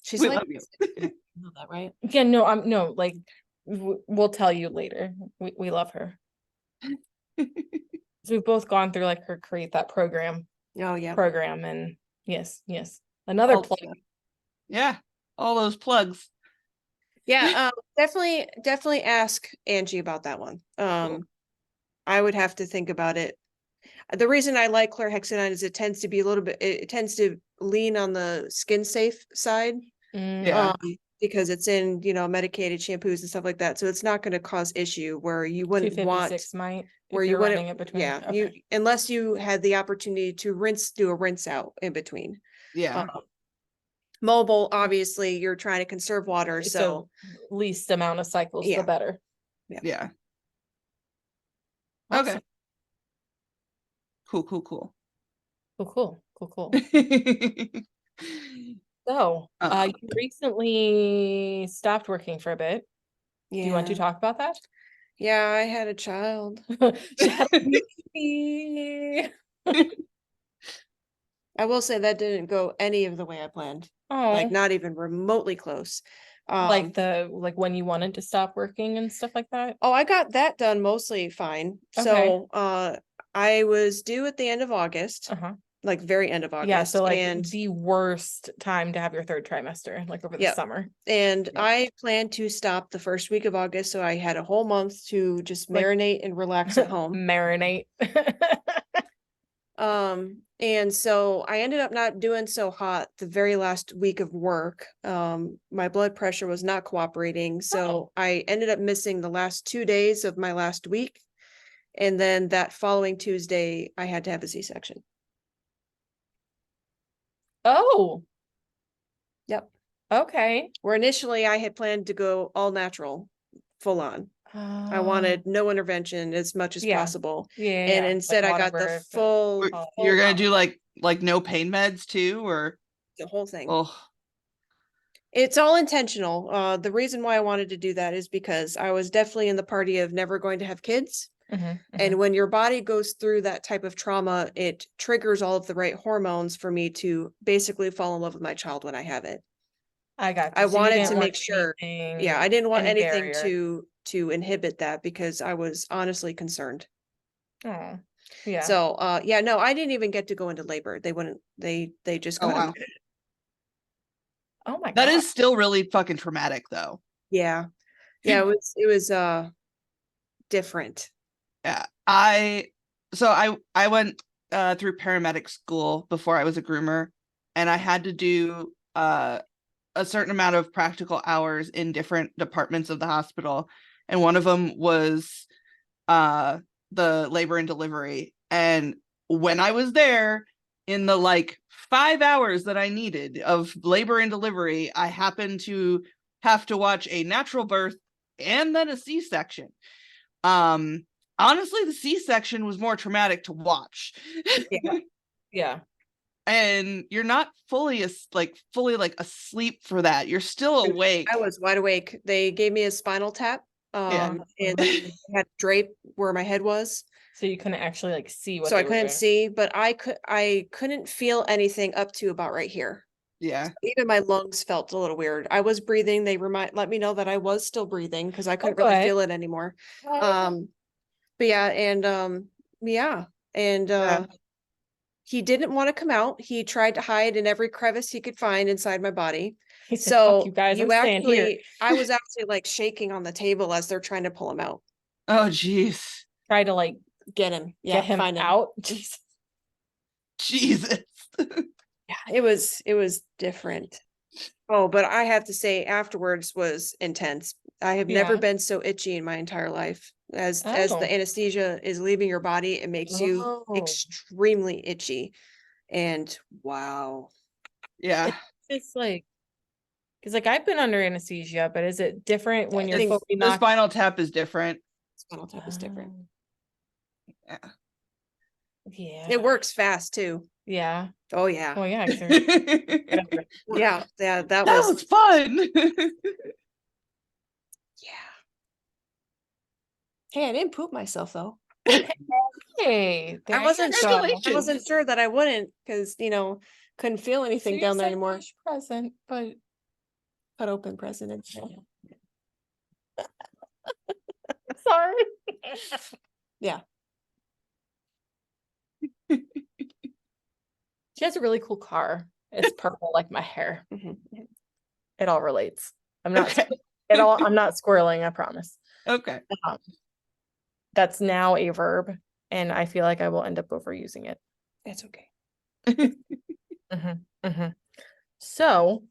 Speaker 3: She's
Speaker 2: We
Speaker 3: like,
Speaker 2: love you.
Speaker 3: you know that, right?
Speaker 1: Yeah, no, we'll tell you later. We love her. So we've both gone through her create that program.
Speaker 3: Oh yeah.
Speaker 1: Program, and yes. Another plug.
Speaker 2: Yeah, all those plugs.
Speaker 3: Yeah, definitely ask Angie about that one.
Speaker 2: Cool.
Speaker 3: I would have to think about it. The reason I like chlorhexidine is it tends to be it tends to lean on the skin safe side.
Speaker 2: Yeah.
Speaker 3: Because it's in, medicated shampoos and stuff like that. So it's not going to cause issue where you wouldn't want
Speaker 1: where you running it between.
Speaker 3: Yeah, okay. Unless you had the opportunity to do a rinse out in between.
Speaker 2: Yeah.
Speaker 3: Mobile, obviously, you're trying to conserve water, so
Speaker 1: least amount of cycles, the better.
Speaker 2: Yeah.
Speaker 1: Awesome.
Speaker 2: Okay. Cool.
Speaker 1: Cool. So, you recently stopped working for a bit.
Speaker 3: Yeah.
Speaker 1: Do you want to talk about that?
Speaker 3: Yeah, I had a child. I will say that didn't go any of the way I planned.
Speaker 1: Oh.
Speaker 3: Not even remotely close.
Speaker 1: Like when you wanted to stop working and stuff like that?
Speaker 3: Oh, I got that done mostly fine.
Speaker 1: Okay.
Speaker 3: So I was due at the end of August. Very end of August.
Speaker 1: Yeah, so the worst time to have your third trimester, over the summer.
Speaker 3: And I planned to stop the first week of August, so I had a whole month to just marinate and relax at home.
Speaker 1: Marinate.
Speaker 3: And so I ended up not doing so hot the very last week of work. My blood pressure was not cooperating, so I ended up missing the last 2 days of my last week. And then that following Tuesday, I had to have a C-section.
Speaker 1: Oh.
Speaker 3: Yep.
Speaker 1: Okay.
Speaker 3: Where initially I had planned to go all natural, full on. I wanted no intervention as much as possible.
Speaker 1: Yeah.
Speaker 3: And instead I got the full.
Speaker 2: You're gonna do like no pain meds too, or
Speaker 3: the whole thing.
Speaker 2: Oh.
Speaker 3: It's all intentional. The reason why I wanted to do that is because I was definitely in the party of never going to have kids. And when your body goes through that type of trauma, it triggers all of the right hormones for me to basically fall in love with my child when I have it.
Speaker 1: I got you.
Speaker 3: I
Speaker 1: So you
Speaker 3: wanted
Speaker 1: didn't
Speaker 3: to
Speaker 1: want
Speaker 3: make sure.
Speaker 1: anything,
Speaker 3: Yeah, I didn't want
Speaker 1: any
Speaker 3: anything
Speaker 1: barrier.
Speaker 3: to inhibit that because I was honestly concerned.
Speaker 1: Oh, yeah.
Speaker 3: So, yeah, no, I didn't even get to go into labor. They wouldn't, they just
Speaker 2: Oh,
Speaker 3: couldn't.
Speaker 2: wow.
Speaker 1: Oh my
Speaker 2: That
Speaker 1: God.
Speaker 2: is still really fucking traumatic though.
Speaker 3: Yeah. Yeah, it was different.
Speaker 2: Yeah. I went through paramedic school before I was a groomer, and I had to do a certain amount of practical hours in different departments of the hospital, and one of them was the labor and delivery. And when I was there, in the like 5 hours that I needed of labor and delivery, I happened to have to watch a natural birth and then a C-section. Honestly, the C-section was more traumatic to watch.
Speaker 1: Yeah. Yeah.
Speaker 2: And you're not fully asleep for that. You're still awake.
Speaker 3: I was wide awake. They gave me a spinal tap. And they had drape where my head was.
Speaker 1: So you couldn't actually like see what
Speaker 3: So
Speaker 1: they
Speaker 3: I
Speaker 1: were
Speaker 3: couldn't
Speaker 1: doing.
Speaker 3: see, but I couldn't feel anything up to about right here.
Speaker 2: Yeah.
Speaker 3: So even my lungs felt a little weird. I was breathing. They let me know that I was still breathing because I couldn't really feel it anymore. But yeah, and yeah. And he didn't want to come out. He tried to hide in every crevice he could find inside my body.
Speaker 1: He said,
Speaker 3: So
Speaker 1: "Fuck you guys, I'm staying here."
Speaker 3: I was actually like shaking on the table as they're trying to pull him out.
Speaker 2: Oh geez.
Speaker 1: Try to like
Speaker 3: get him. Yeah,
Speaker 1: get him
Speaker 3: find him
Speaker 1: out.
Speaker 2: Jesus.
Speaker 3: Yeah, it was different. Oh, but I have to say afterwards was intense. I have never been so itchy in my entire life. As the anesthesia is leaving your body, it makes you extremely itchy. And wow.
Speaker 2: Yeah.
Speaker 1: It's like, because like I've been under anesthesia, but is it different when you're fully
Speaker 2: the spinal tap is different.
Speaker 3: Spinal tap is different.
Speaker 2: Yeah.
Speaker 3: Yeah. It works fast too.
Speaker 1: Yeah.
Speaker 3: Oh yeah.
Speaker 1: Oh yeah.
Speaker 3: Yeah. Yeah. That
Speaker 2: was fun.
Speaker 3: Yeah. Hey, I didn't poop myself though.
Speaker 1: Hey,
Speaker 3: I wasn't sure that I wouldn't, because couldn't feel anything down there anymore.
Speaker 1: Present, but
Speaker 3: cut open present.
Speaker 1: Sorry.
Speaker 3: Yeah.
Speaker 1: She has a really cool car. It's purple like my hair. It all relates. I'm not I'm not squirreling, I promise.
Speaker 2: Okay.
Speaker 1: That's now a verb, and I feel like I will end up overusing it.
Speaker 3: That's okay.
Speaker 1: So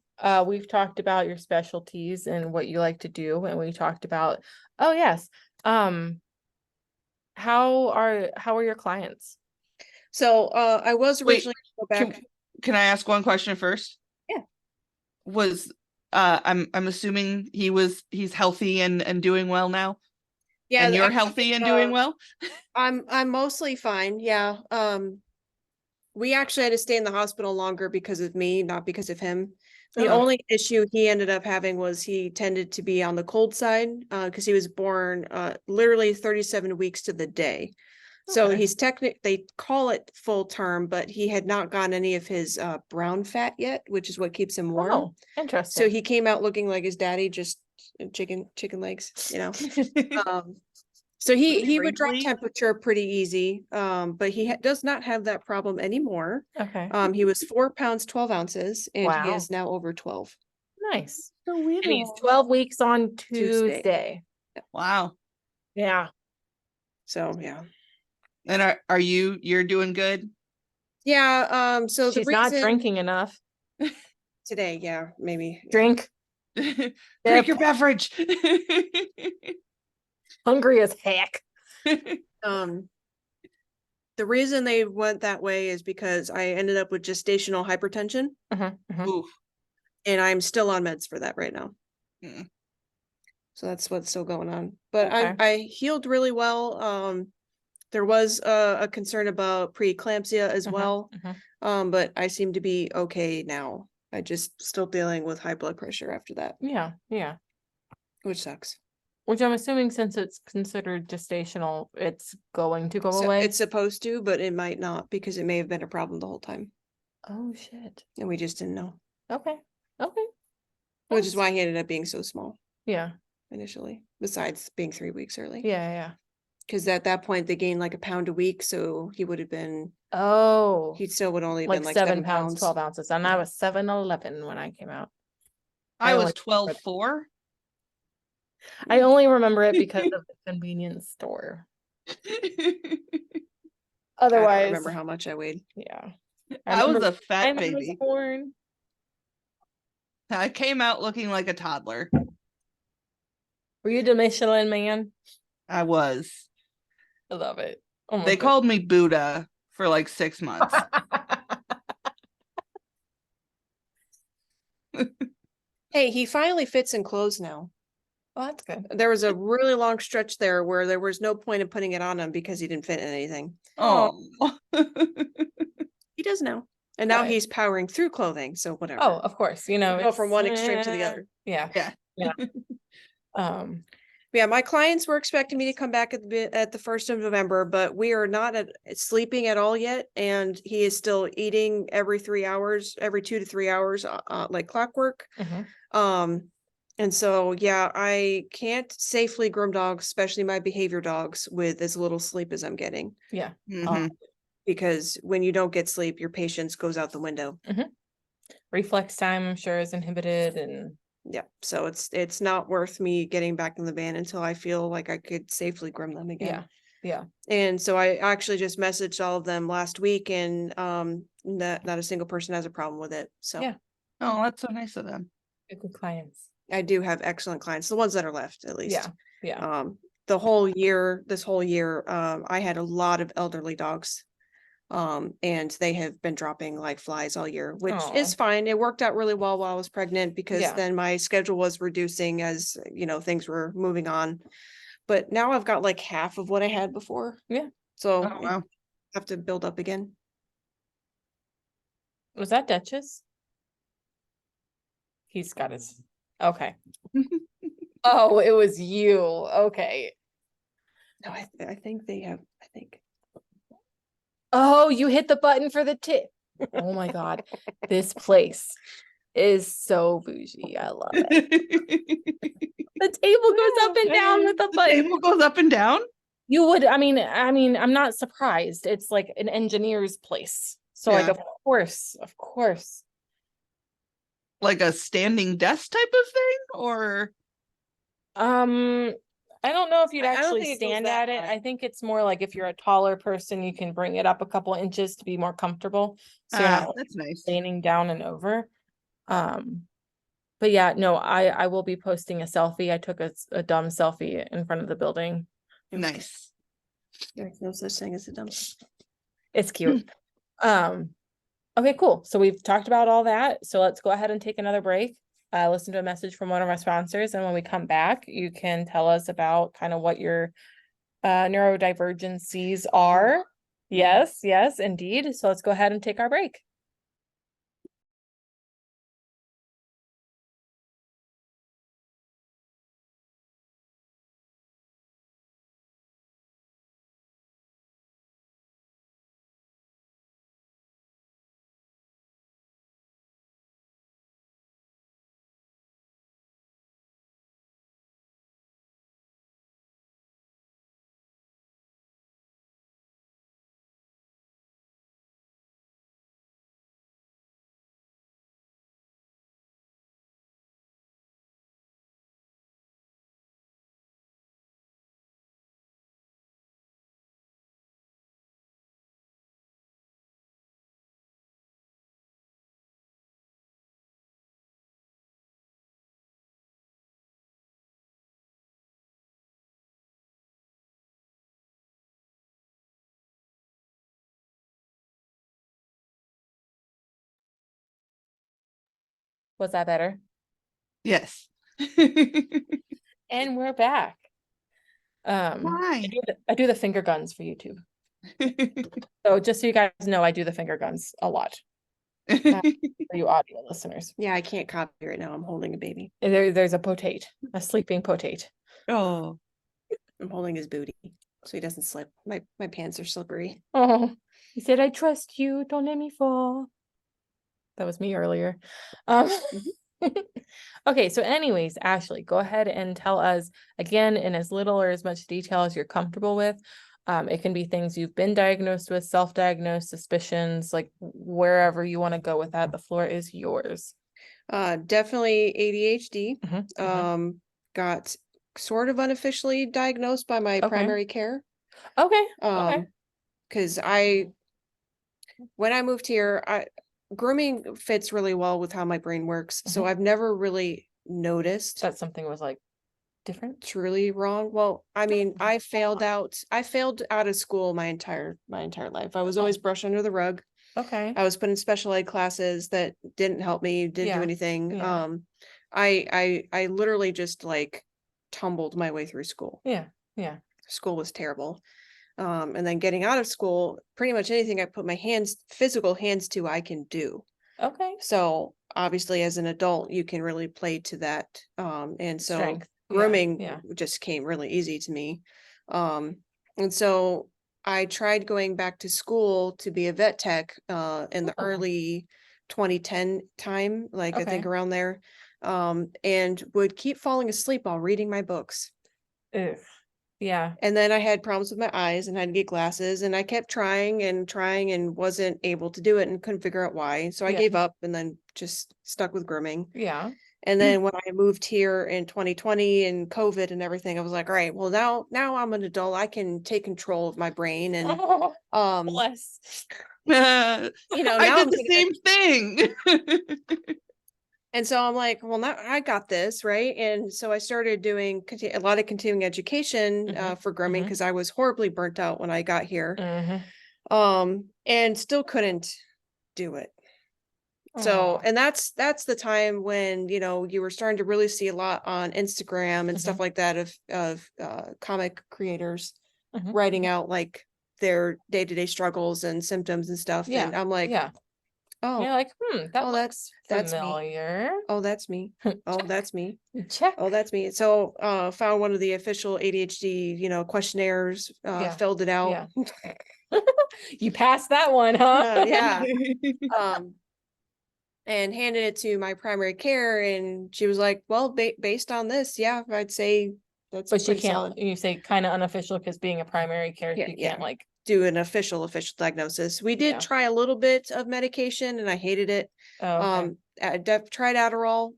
Speaker 1: we've talked about your specialties and what you like to do, and we talked about, oh yes, how are your clients?
Speaker 3: So I was originally
Speaker 2: go back. Can I ask one question first?
Speaker 3: Yeah.
Speaker 2: Was I'm assuming he's healthy and doing well now? Yeah. And you're healthy and doing well?
Speaker 3: I'm mostly fine. Yeah. We actually had to stay in the hospital longer because of me, not because of him. The only issue he ended up having was he tended to be on the cold side because he was born literally 37 weeks to the day. So he's they call it full term, but he had not gotten any of his brown fat yet, which is what keeps him warm.
Speaker 1: Oh, interesting.
Speaker 3: So he came out looking like his daddy, just chicken legs, So he would drop temperature pretty easy, but he does not have that problem anymore.
Speaker 1: Okay.
Speaker 3: He was 4 pounds 12 ounces, and he is now over 12.
Speaker 1: Nice. So and he's 12 weeks on Tuesday.
Speaker 2: Wow.
Speaker 1: Yeah.
Speaker 3: So yeah.
Speaker 2: And are you're doing good?
Speaker 3: Yeah. So
Speaker 1: she's not drinking enough
Speaker 3: today. Yeah, maybe
Speaker 1: drink.
Speaker 2: Drink your beverage.
Speaker 3: Hungry as heck. The reason they went that way is because I ended up with gestational hypertension. And I'm still on meds for that right now. So that's what's still going on. But I healed really well. There was a concern about preeclampsia as well. But I seem to be okay now. I just still dealing with high blood pressure after that.
Speaker 1: Yeah.
Speaker 3: Which sucks.
Speaker 1: Which I'm assuming since it's considered gestational, it's going to go away.
Speaker 3: It's supposed to, but it might not because it may have been a problem the whole time.
Speaker 1: Oh shit.
Speaker 3: And we just didn't know.
Speaker 1: Okay. Okay.
Speaker 3: Which is why he ended up being so small.
Speaker 1: Yeah.
Speaker 3: Initially, besides being 3 weeks early.
Speaker 1: Yeah.
Speaker 3: Because at that point they gained like a pound a week, so he would have been.
Speaker 1: Oh.
Speaker 3: He still would only
Speaker 1: like
Speaker 3: been like
Speaker 1: 7 pounds, 12 ounces, and I was 7'11" when I came out.
Speaker 2: I was 12'4".
Speaker 1: I only remember it because of the convenience store. Otherwise,
Speaker 3: I don't remember how much I weighed.
Speaker 1: Yeah,
Speaker 2: I was a fat baby.
Speaker 1: Born.
Speaker 2: I came out looking like a toddler.
Speaker 1: Were you the Michelin man?
Speaker 2: I was.
Speaker 1: I love it. Oh
Speaker 2: they called me Buddha for like 6 months.
Speaker 3: Hey, he finally fits in clothes now.
Speaker 1: Oh, that's good.
Speaker 3: There was a really long stretch there where there was no point in putting it on him because he didn't fit in anything.
Speaker 2: Oh.
Speaker 3: He does now. And now he's powering through clothing, so whatever.
Speaker 1: Oh, of course. You know,
Speaker 3: go from one extreme to the other.
Speaker 1: Yeah.
Speaker 3: Yeah, my clients were expecting me to come back at the 1st of November, but we are not sleeping at all yet, and he is still eating every 3 hours, every 2 to 3 hours, like clockwork. And so, yeah, I can't safely groom dogs, especially my behavior dogs, with as little sleep as I'm getting.
Speaker 1: Yeah.
Speaker 3: Because when you don't get sleep, your patience goes out the window.
Speaker 1: Reflex time, I'm sure, is inhibited, and
Speaker 3: yeah, so it's not worth me getting back in the van until I feel like I could safely groom them again.
Speaker 1: Yeah.
Speaker 3: And so I actually just messaged all of them last week, and not a single person has a problem with it. So
Speaker 1: yeah.
Speaker 2: Oh, that's so nice of them.
Speaker 1: Good clients.
Speaker 3: I do have excellent clients, the ones that are left at least.
Speaker 1: Yeah.
Speaker 3: This whole year, I had a lot of elderly dogs. And they have been dropping like flies all year, which is fine. It worked out really well while I was pregnant because then my schedule was reducing as, things were moving on. But now I've got like half of what I had before.
Speaker 1: Yeah.
Speaker 3: So I have to build up again.
Speaker 1: Was that Duchess? He's got his. Okay. Oh, it was you. Okay.
Speaker 3: No, I think they have, I think.
Speaker 1: Oh, you hit the button for the tip. Oh my God. This place is so bougie. I love it. The table goes up and down with the button.
Speaker 2: The table goes up and down?
Speaker 1: You would, I mean, I'm not surprised. It's like an engineer's place. So like, of course.
Speaker 2: Like a standing desk type of thing, or?
Speaker 1: I don't know if you'd actually stand at it. I think it's more like if you're a taller person, you can bring it up a couple inches to be more comfortable. So you're not
Speaker 2: that's nice.
Speaker 1: Leaning down and over. But yeah, no, I will be posting a selfie. I took a dumb selfie in front of the building.
Speaker 2: Nice.
Speaker 3: There's no such thing as a dumb.
Speaker 1: It's cute. Okay, cool. So we've talked about all that. So let's go ahead and take another break. Listen to a message from one of our sponsors, and when we come back, you can tell us about kind of what your neurodivergencies are. Yes, indeed. So let's go ahead and take our break. Was that better?
Speaker 2: Yes.
Speaker 1: And we're back.
Speaker 2: Hi.
Speaker 1: I do the finger guns for YouTube. So just so you guys know, I do the finger guns a lot. For you audio listeners.
Speaker 3: Yeah, I can't copy right now. I'm holding a baby.
Speaker 1: There's a potate, a sleeping potate.
Speaker 2: Oh,
Speaker 3: I'm holding his booty so he doesn't slip. My pants are slippery.
Speaker 1: Oh, he said, I trust you. Don't let me fall. That was me earlier. Okay, so anyways, Ashley, go ahead and tell us again in as little or as much detail as you're comfortable with. It can be things you've been diagnosed with, self-diagnosed, suspicions, like wherever you want to go with that. The floor is yours.
Speaker 3: Definitely ADHD. Got sort of unofficially diagnosed by my primary care.
Speaker 1: Okay.
Speaker 3: Because when I moved here, grooming fits really well with how my brain works. So I've never really noticed
Speaker 1: that something was like different,
Speaker 3: truly wrong. Well, I mean, I failed out of school my entire life. I was always brushed under the rug.
Speaker 1: Okay.
Speaker 3: I was put in special ed classes that didn't help me, didn't do anything.
Speaker 1: Yeah.
Speaker 3: I literally just like tumbled my way through school.
Speaker 1: Yeah.
Speaker 3: School was terrible. And then getting out of school, pretty much anything I put my physical hands to, I can do.
Speaker 1: Okay.
Speaker 3: So obviously as an adult, you can really play to that. And so
Speaker 1: strength.
Speaker 3: Grooming just came really easy to me. And so I tried going back to school to be a vet tech in the early 2010 time, like I think around there, and would keep falling asleep while reading my books.
Speaker 1: Ugh. Yeah.
Speaker 3: And then I had problems with my eyes and had to get glasses, and I kept trying and wasn't able to do it and couldn't figure out why. So I gave up and then just stuck with grooming.
Speaker 1: Yeah.
Speaker 3: And then when I moved here in 2020 and COVID and everything, I was like, all right, well now I'm an adult. I can take control of my brain. And
Speaker 1: bless.
Speaker 3: Now
Speaker 2: I did the same thing.
Speaker 3: And so I'm like, well, now I got this, right? And so I started doing a lot of continuing education for grooming because I was horribly burnt out when I got here, and still couldn't do it. So, and that's the time when, you were starting to really see a lot on Instagram and stuff like that of comic creators writing out like their day-to-day struggles and symptoms and stuff.
Speaker 1: Yeah.
Speaker 3: And I'm like, oh,
Speaker 1: you're like, that's familiar.
Speaker 3: Me. Oh, that's me. Oh, that's me.
Speaker 1: Check.
Speaker 3: Oh, that's me. So found one of the official ADHD, questionnaires, filled it out.
Speaker 1: Yeah. You passed that one, huh?
Speaker 3: Yeah. And handed it to my primary care, and she was like, well, based on this, yeah, I'd say that's
Speaker 1: but she can't
Speaker 3: solid.
Speaker 1: You say kind of unofficial because being a primary care, she can't like
Speaker 3: do an official diagnosis. We did try a little bit of medication and I hated it. I tried Adderall.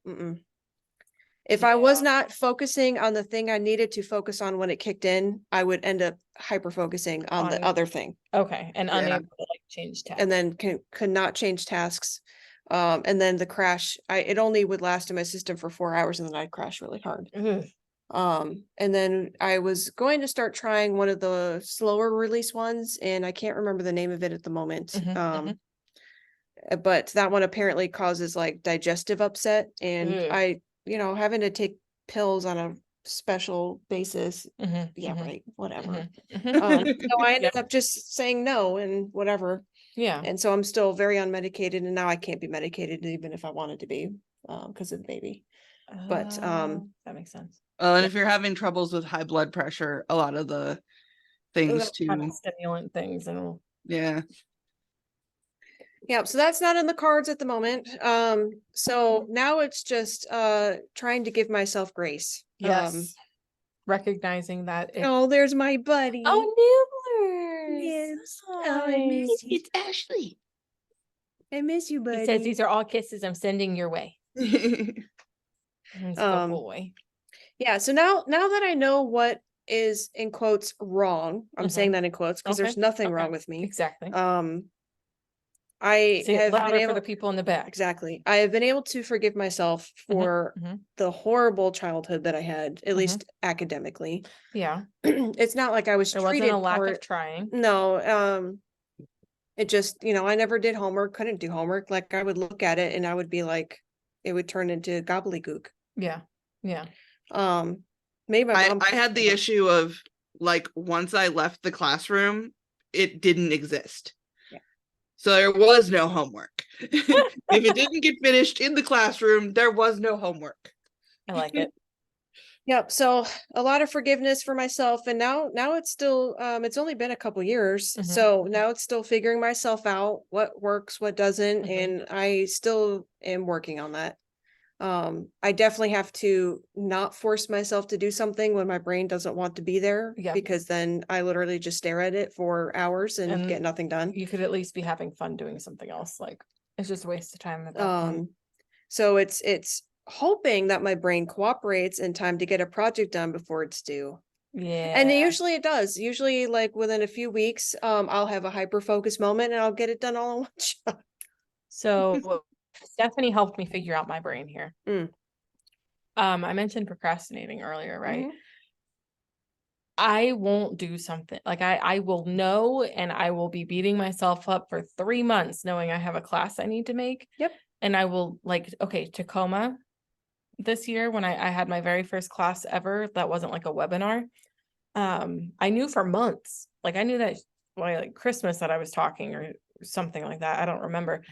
Speaker 3: If I was not focusing on the thing I needed to focus on when it kicked in, I would end up hyper focusing on the other thing.
Speaker 1: Okay. And unable to like change tasks.
Speaker 3: And then could not change tasks. And then the crash, it only would last in my system for 4 hours and then I'd crash really hard. And then I was going to start trying one of the slower release ones, and I can't remember the name of it at the moment. But that one apparently causes like digestive upset, and I, having to take pills on a special basis. Right. Whatever. So I ended up just saying no and whatever.
Speaker 1: Yeah.
Speaker 3: And so I'm still very unmedicated, and now I can't be medicated even if I wanted to be, because of the baby. But
Speaker 1: that makes sense.
Speaker 2: And if you're having troubles with high blood pressure, a lot of the things too,
Speaker 1: kind of stimulant things, and
Speaker 3: so that's not in the cards at the moment. So now it's just trying to give myself grace.
Speaker 1: Yes. Recognizing that
Speaker 3: there's my buddy.
Speaker 1: Oh, Nibblers.
Speaker 3: Yes. Oh, I miss you.
Speaker 2: It's Ashley.
Speaker 3: I miss you, buddy.
Speaker 1: He says these are all kisses I'm sending your way. He's a good boy.
Speaker 3: Yeah, so now that I know what is in quotes wrong, I'm saying that in quotes because there's nothing wrong with me.
Speaker 1: Exactly.
Speaker 3: I have
Speaker 1: been able for the people in the back.
Speaker 3: Exactly. I have been able to forgive myself for the horrible childhood that I had, at least academically.
Speaker 1: Yeah.
Speaker 3: It's not like I was treated
Speaker 1: wasn't a lack of trying.
Speaker 3: No. It just, I never did homework, couldn't do homework. Like I would look at it and I would be like, it would turn into gobbledygook.
Speaker 1: Yeah. Yeah.
Speaker 3: Maybe
Speaker 2: I had the issue of like once I left the classroom, it didn't exist. So there was no homework. If it didn't get finished in the classroom, there was no homework.
Speaker 1: I like it.
Speaker 3: Yep. So a lot of forgiveness for myself. And now it's still, it's only been a couple years. So now it's still figuring myself out, what works, what doesn't. And I still am working on that. I definitely have to not force myself to do something when my brain doesn't want to be there, because then I literally just stare at it for hours and get nothing done.
Speaker 1: You could at least be having fun doing something else. Like, it's just a waste of time at that point.
Speaker 3: So it's hoping that my brain cooperates in time to get a project done before it's due.
Speaker 1: Yeah.
Speaker 3: And usually it does. Usually, like within a few weeks, I'll have a hyper focus moment and I'll get it done all in one shot.
Speaker 1: So Stephanie helped me figure out my brain here. I mentioned procrastinating earlier, right? I won't do something like I will know, and I will be beating myself up for 3 months knowing I have a class I need to make. And I will, like, okay, Tacoma this year when I had my very first class ever, that wasn't like a webinar. I knew for months, like I knew that by like Christmas that I was talking or something like that. I don't remember.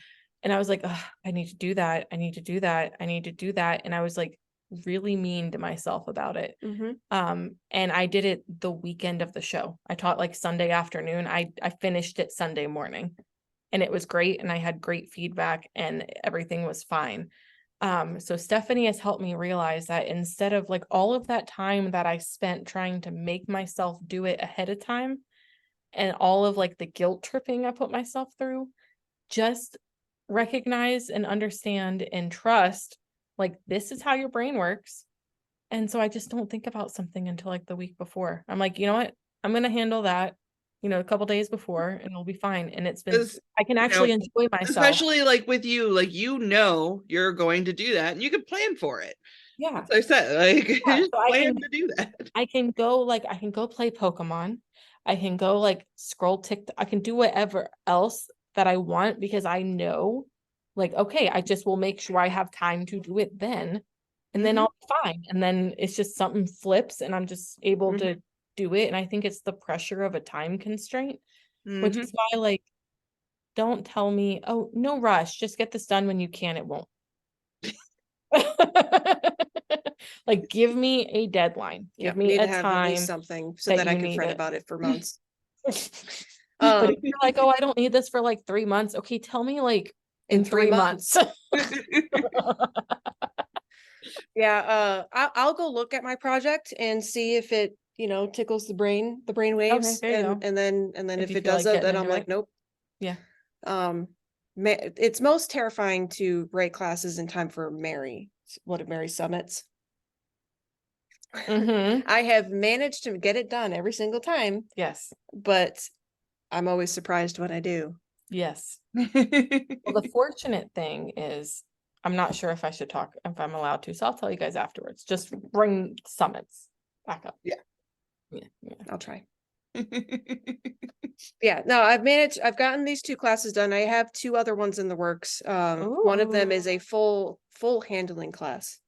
Speaker 1: And I was like, I need to do that. I need to do that. I need to do that. And I was like really mean to myself about it. And I did it the weekend of the show. I taught like Sunday afternoon. I finished it Sunday morning, and it was great. And I had great feedback and everything was fine. So Stephanie has helped me realize that instead of like all of that time that I spent trying to make myself do it ahead of time, and all of like the guilt tripping I put myself through, just recognize and understand and trust, like, this is how your brain works. And so I just don't think about something until like the week before. I'm like, you know what? I'm going to handle that, a couple days before, and it'll be fine. And it's been, I can actually enjoy myself.
Speaker 2: Especially like with you, like, you're going to do that and you can plan for it.
Speaker 1: Yeah.
Speaker 2: As I said, like, just
Speaker 1: So
Speaker 2: plan to do that.
Speaker 1: I can go play Pokemon. I can go like scroll TikTok. I can do whatever else that I want, because I know, like, okay, I just will make sure I have time to do it then, and then I'll be fine. And then it's just something flips and I'm just able to do it. And I think it's the pressure of a time constraint, which is why, like, don't tell me, oh, no rush, just get this done when you can. It won't. Like, give me a deadline. Give me a time.
Speaker 3: Something so that I can fret about it for months.
Speaker 1: But if you're like, oh, I don't need this for like 3 months. Okay, tell me like in 3 months.
Speaker 3: Yeah, I'll go look at my project and see if it, tickles the brain waves.
Speaker 1: Okay,
Speaker 3: and then if it does
Speaker 1: like
Speaker 3: it, then I'm like, nope.
Speaker 1: Yeah.
Speaker 3: It's most terrifying to write classes in time for Mary summits. I have managed to get it done every single time.
Speaker 1: Yes.
Speaker 3: But I'm always surprised when I do.
Speaker 1: Yes. Well, the fortunate thing is, I'm not sure if I'm allowed to, so I'll tell you guys afterwards. Just bring summits back up.
Speaker 3: Yeah. I'll try. Yeah, no, I've gotten these 2 classes done. I have 2 other ones in the works. One of them is a full handling class.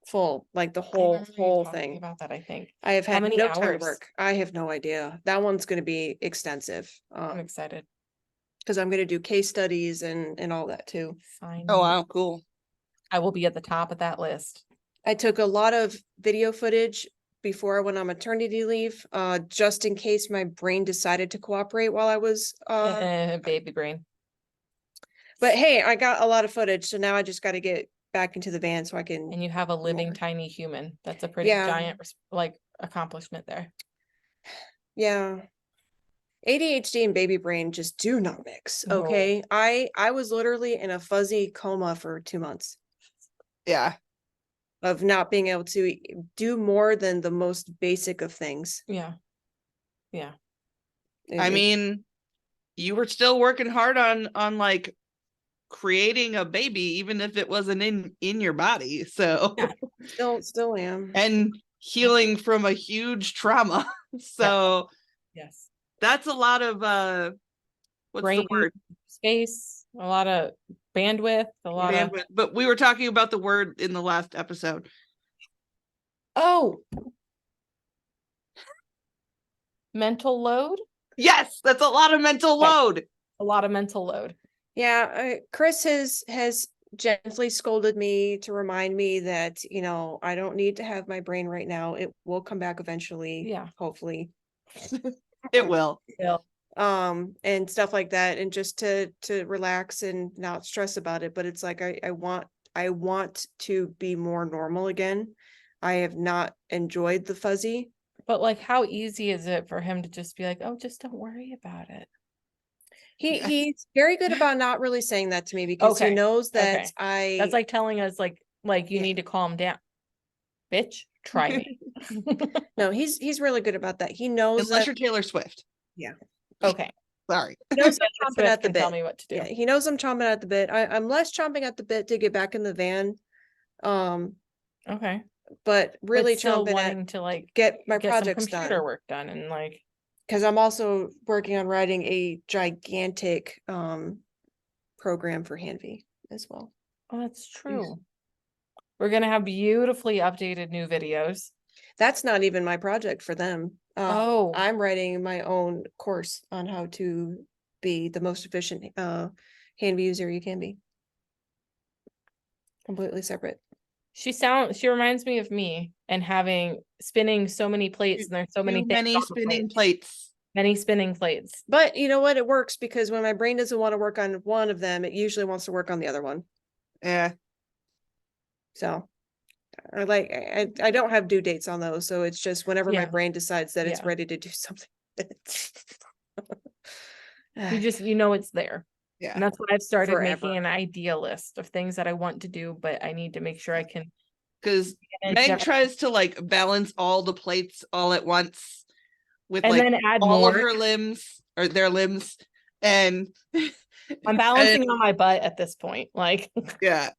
Speaker 3: Full, like the whole thing
Speaker 1: about that. I think
Speaker 3: I have had
Speaker 1: no
Speaker 3: time to work. I have no idea. That one's going to be extensive.
Speaker 1: I'm excited
Speaker 3: because I'm going to do case studies and all that too.
Speaker 1: Fine.
Speaker 2: Oh, wow, cool.
Speaker 1: I will be at the top of that list.
Speaker 3: I took a lot of video footage before I went on maternity leave, just in case my brain decided to cooperate while I was
Speaker 1: baby brain.
Speaker 3: But hey, I got a lot of footage, so now I just got to get back into the van so I can.
Speaker 1: And you have a living tiny human. That's a pretty giant like accomplishment there.
Speaker 3: Yeah. ADHD and baby brain just do not mix. Okay. I was literally in a fuzzy coma for 2 months.
Speaker 2: Yeah.
Speaker 3: Of not being able to do more than the most basic of things.
Speaker 1: Yeah. Yeah.
Speaker 2: I mean, you were still working hard on like creating a baby, even if it wasn't in your body. So
Speaker 3: yeah. Still am.
Speaker 2: And healing from a huge trauma. So
Speaker 1: yes.
Speaker 2: That's a lot of what's
Speaker 1: brain
Speaker 2: the word?
Speaker 1: Space, a lot of bandwidth,
Speaker 2: but we were talking about the word in the last episode.
Speaker 1: Oh, mental load.
Speaker 2: Yes, that's a lot of mental load.
Speaker 1: A lot of mental load.
Speaker 3: Yeah, Chris has gently scolded me to remind me that, you know, I don't need to have my brain right now. It will come back eventually.
Speaker 1: Yeah.
Speaker 3: Hopefully.
Speaker 2: It will.
Speaker 3: And stuff like that. And just to relax and not stress about it. But it's like, I want to be more normal again. I have not enjoyed the fuzzy.
Speaker 1: But like, how easy is it for him to just be like, oh, just don't worry about it?
Speaker 3: He's very good about not really saying that to me, because he knows that
Speaker 1: that's like telling us like you
Speaker 3: Yeah.
Speaker 1: need to calm down. Bitch, try me.
Speaker 3: No, he's really good about that. He knows
Speaker 2: Unless
Speaker 3: that.
Speaker 2: you're Taylor Swift.
Speaker 3: Yeah.
Speaker 1: Okay.
Speaker 2: Sorry.
Speaker 3: He knows I'm
Speaker 1: Taylor
Speaker 3: chomping
Speaker 1: Swift
Speaker 3: at the
Speaker 1: can tell
Speaker 3: bit.
Speaker 1: me what to do.
Speaker 3: Yeah, he knows I'm chomping at the bit. I'm less chomping at the bit to get back in the van.
Speaker 1: Okay.
Speaker 3: But really
Speaker 1: still
Speaker 3: chomping
Speaker 1: wanting
Speaker 3: at
Speaker 1: to like
Speaker 3: get my
Speaker 1: some
Speaker 3: projects
Speaker 1: computer
Speaker 3: done.
Speaker 1: work done, and like,
Speaker 3: because I'm also working on writing a gigantic program for Hanvey as well.
Speaker 1: oh, that's true. We're gonna have beautifully updated new videos.
Speaker 3: That's not even my project for them.
Speaker 1: Oh,
Speaker 3: I'm writing my own course on how to be the most efficient Hanvey user you can be. Completely separate.
Speaker 1: she reminds me of me, and having spinning so many plates, and there's so many things
Speaker 2: Many spinning plates.
Speaker 1: Many spinning plates.
Speaker 3: But you know what? It works, because when my brain doesn't want to work on one of them, it usually wants to work on the other one.
Speaker 2: Yeah.
Speaker 3: So I don't have due dates on those, so it's just whenever my brain decides that it's ready to do something.
Speaker 1: You know it's there.
Speaker 2: Yeah.
Speaker 1: And that's what I've started making an idea list of things that I want to do, but I need to make sure I can.
Speaker 2: Because Meg tries to like balance all the plates all at once with
Speaker 1: and
Speaker 2: like
Speaker 1: then add
Speaker 2: all
Speaker 1: more
Speaker 2: of her limbs or their limbs, and
Speaker 1: I'm balancing on my butt at this point, like.
Speaker 2: Yeah.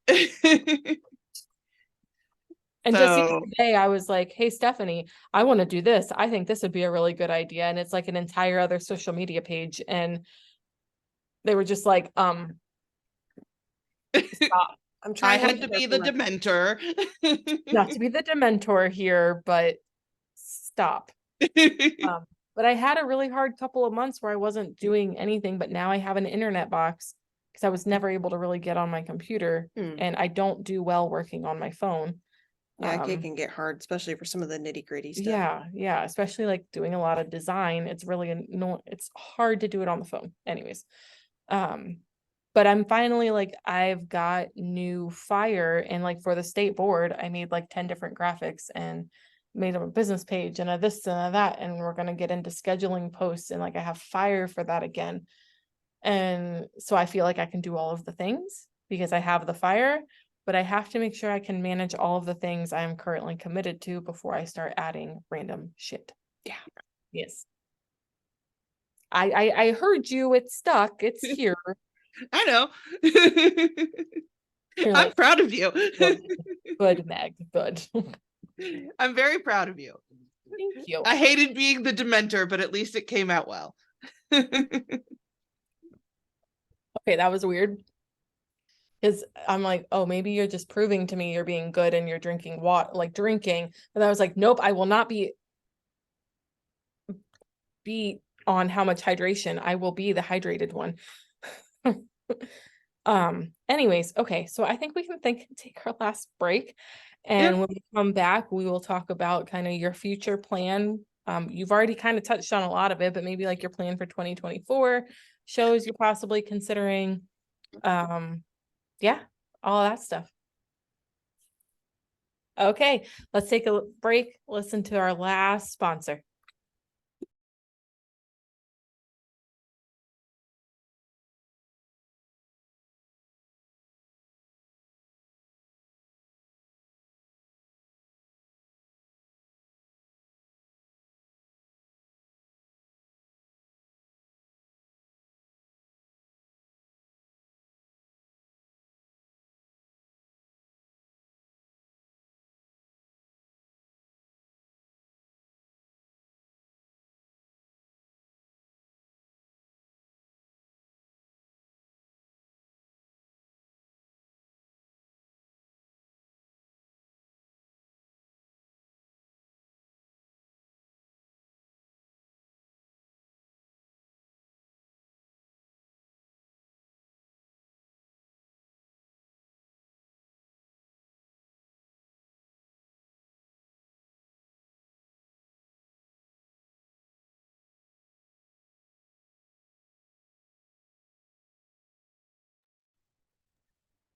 Speaker 1: And just the other day, I was like, hey, Stephanie, I want to do this. I think this would be a really good idea. And it's like an entire other social media page. And they were just like, stop.
Speaker 3: I'm trying.
Speaker 2: I had to be the Dementor.
Speaker 1: Not to be the Dementor here, but stop. But I had a really hard couple of months where I wasn't doing anything, but now I have an internet box because I was never able to really get on my computer, and I don't do well working on my phone.
Speaker 3: Yeah, it can get hard, especially for some of the nitty-gritty stuff.
Speaker 1: Yeah, especially like doing a lot of design. It's really it's hard to do it on the phone. Anyways, but I'm finally like, I've got new fire, and like for the state board, I made like 10 different graphics and made a business page and a this and a that, and we're gonna get into scheduling posts, and like I have fire for that again. And so I feel like I can do all of the things because I have the fire, but I have to make sure I can manage all of the things I am currently committed to before I start adding random shit. Yeah. Yes. I heard you. It's stuck. It's here.
Speaker 2: I know.
Speaker 1: I'm
Speaker 2: like, proud of you.
Speaker 1: Good, Meg. Good.
Speaker 2: I'm very proud of you.
Speaker 1: Thank you.
Speaker 2: I hated being the Dementor, but at least it came out well.
Speaker 1: Okay, that was weird. Because I'm like, oh, maybe you're just proving to me you're being good and you're drinking water, like drinking. But I was like, nope, I will not be on how much hydration. I will be the hydrated one. Anyways, okay, so I think we can take our last break, and when we come back, we will talk about kind of your future plan. You've already kind of touched on a lot of it, but maybe like your plan for 2024, shows you're possibly considering. Yeah, all that stuff. Okay, let's take a break, listen to our last sponsor.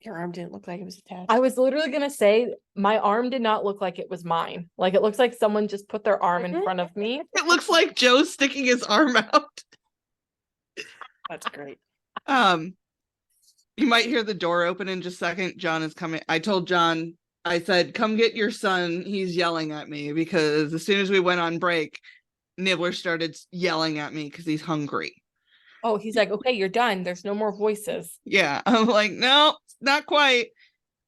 Speaker 3: Your arm didn't look like it was attached.
Speaker 1: I was literally gonna say my arm did not look like it was mine. Like it looks like someone just put their arm in front of me.
Speaker 2: It looks like Joe's sticking his arm out.
Speaker 3: That's great.
Speaker 2: You might hear the door open in just a second. John is coming. I told John, I said, come get your son. He's yelling at me because as soon as we went on break, Nibbler started yelling at me because he's hungry.
Speaker 1: Oh, he's like, okay, you're done. There's no more voices.
Speaker 2: Yeah. I'm like, no, not quite.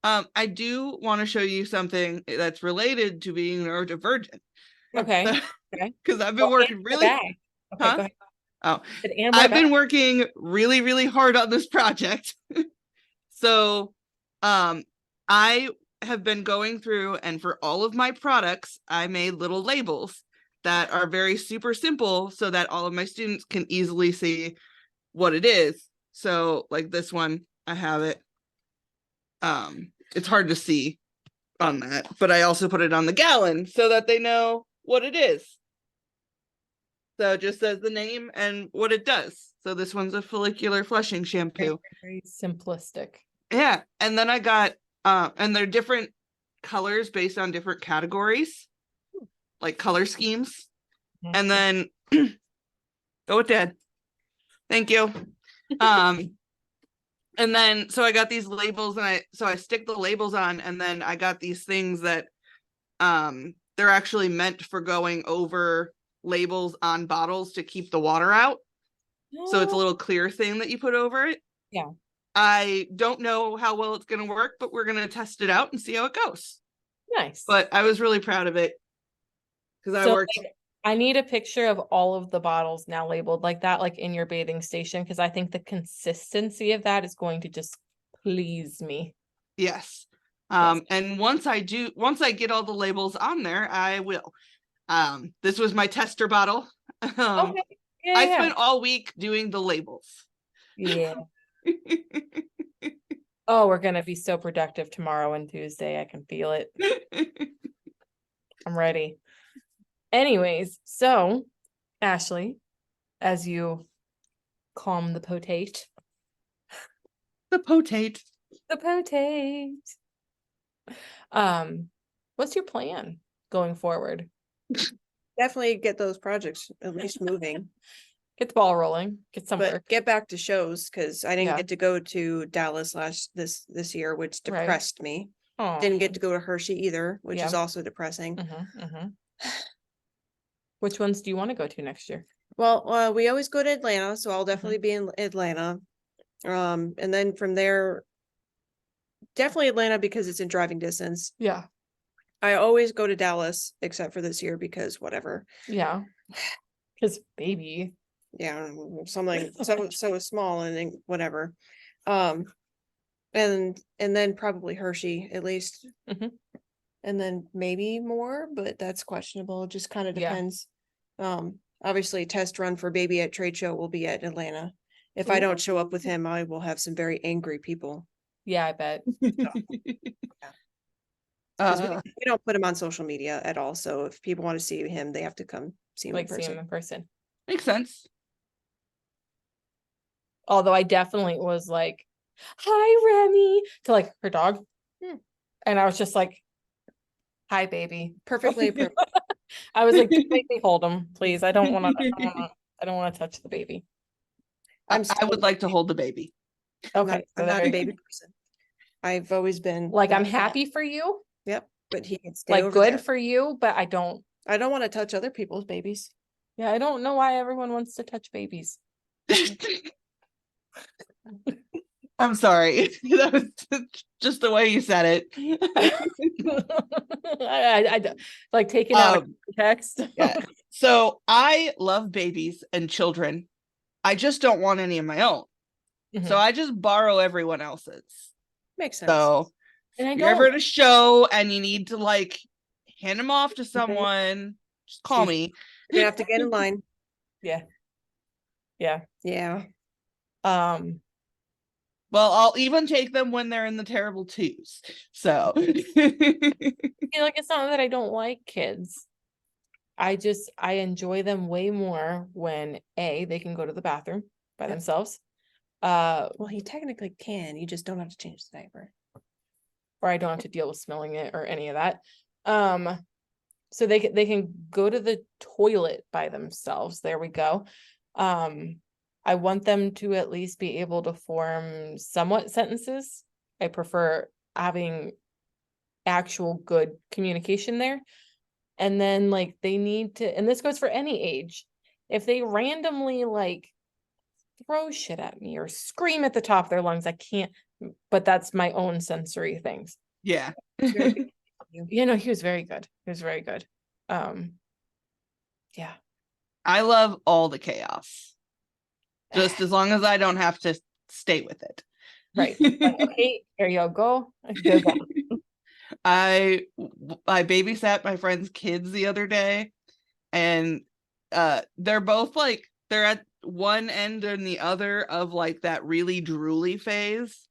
Speaker 2: I do want to show you something that's related to being neurodivergent.
Speaker 1: Okay. Okay.
Speaker 2: Because I've been working really.
Speaker 1: Okay, go ahead.
Speaker 2: Oh, I've been working really, really hard on this project. So, I have been going through, and for all of my products, I made little labels that are very super simple so that all of my students can easily see what it is. So like this one, I have it. It's hard to see on that, but I also put it on the gallon so that they know what it is. So it just says the name and what it does. So this one's a follicular flushing shampoo.
Speaker 1: Very simplistic.
Speaker 2: Yeah. And then I got, and they're different colors based on different categories, like color schemes. Mm-hmm. And then, go with Dad. Thank you. And then, so I got these labels and I stick the labels on, and then I got these things that, they're actually meant for going over labels on bottles to keep the water out. So it's a little clear thing that you put over it.
Speaker 1: Yeah.
Speaker 2: I don't know how well it's going to work, but we're going to test it out and see how it goes.
Speaker 1: Nice.
Speaker 2: But I was really proud of it because
Speaker 1: I need a picture of all of the bottles now labeled like that, like in your bathing station, because I think the consistency of that is going to just please me.
Speaker 2: Yes. And once I get all the labels on there, I will. This was my tester bottle. Okay. Yeah, I spent all week doing the labels.
Speaker 1: Yeah. Oh, we're gonna be so productive tomorrow and Tuesday. I can feel it. I'm ready. Anyways, so Ashley, as you calm the potate. What's your plan going forward?
Speaker 3: Definitely get those projects at least moving.
Speaker 1: Get the ball rolling. Get some work.
Speaker 3: Get back to shows because I didn't get to go to Dallas this year, which depressed me. Aww. Didn't get to go to Hershey either, which is also depressing.
Speaker 1: Which ones do you want to go to next year?
Speaker 3: Well, we always go to Atlanta, so I'll definitely be in Atlanta. And then from there, definitely Atlanta because it's in driving distance.
Speaker 1: Yeah.
Speaker 3: I always go to Dallas except for this year because whatever.
Speaker 1: Yeah. Because baby.
Speaker 3: Yeah, something so small and then whatever. And then probably Hershey at least. And then maybe more, but that's questionable. It just kind of depends. Obviously test run for baby at trade show will be at Atlanta. If I don't show up with him, I will have some very angry people.
Speaker 1: Yeah, I bet.
Speaker 3: We don't put him on social media at all. So if people want to see him, they have to come see him in person.
Speaker 2: Makes sense.
Speaker 1: Although I definitely was like, hi, Remy, to like her dog. And I was just like, hi, baby.
Speaker 3: Perfectly appropriate.
Speaker 1: I was like, make me hold him, please. I don't want to touch the baby.
Speaker 2: I would like to hold the baby.
Speaker 1: Okay.
Speaker 3: I'm not a baby person. I've always been
Speaker 1: like, I'm happy for you.
Speaker 3: Yep. But he can stay
Speaker 1: like
Speaker 3: over
Speaker 1: good
Speaker 3: there.
Speaker 1: For you, but I don't
Speaker 3: want to touch other people's babies.
Speaker 1: Yeah, I don't know why everyone wants to touch babies.
Speaker 2: I'm sorry. That was just the way you said it.
Speaker 1: I like taking out text.
Speaker 2: Yeah. So I love babies and children. I just don't want any of my own. So I just borrow everyone else's.
Speaker 3: Makes sense.
Speaker 2: So if you're ever at a show and you need to like hand them off to someone, just call me.
Speaker 3: You're gonna have to get in line.
Speaker 1: Yeah.
Speaker 2: Well, I'll even take them when they're in the terrible twos. So
Speaker 1: like, it's not that I don't like kids. I enjoy them way more when A, they can go to the bathroom by themselves,
Speaker 3: Well, he technically can, you just don't have to change the diaper.
Speaker 1: Or I don't have to deal with smelling it or any of that. So they can go to the toilet by themselves. There we go. I want them to at least be able to form somewhat sentences. I prefer having actual good communication there. And then like they need to, and this goes for any age, if they randomly like throw shit at me or scream at the top of their lungs, I can't, but that's my own sensory things.
Speaker 2: Yeah.
Speaker 1: You know, he was very good. He was very good. Yeah.
Speaker 2: I love all the chaos. Just as long as I don't have to stay with it.
Speaker 1: Right. Like, okay, here you go. Go.
Speaker 2: I babysat my friend's kids the other day, and they're both like, they're at one end and the other of like that really drooly phase.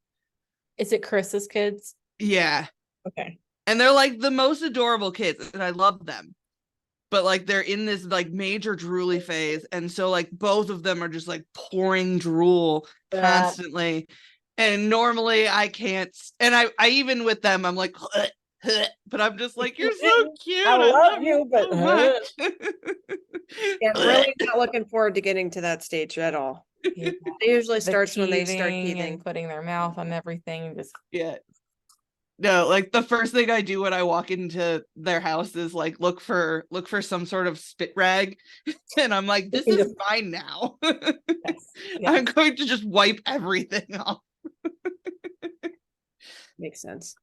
Speaker 1: Is it Chris's kids?
Speaker 2: Yeah.
Speaker 1: Okay.
Speaker 2: And they're like the most adorable kids, and I love them. But like they're in this like major drooly phase, and so like both of them are just like pouring drool constantly. And normally I can't, and I even with them I'm like but I'm just like, you're so cute.
Speaker 1: I love you, but
Speaker 2: so much.
Speaker 3: Yeah, really not looking forward to getting to that stage at all.
Speaker 1: Yeah.
Speaker 3: It usually starts when they start teething
Speaker 1: and putting their mouth on everything. Just
Speaker 2: no, like the first thing I do when I walk into their house is like look for some sort of spit rag, and I'm like, this is mine now. Yes. I'm going to just wipe everything off.
Speaker 3: Makes sense.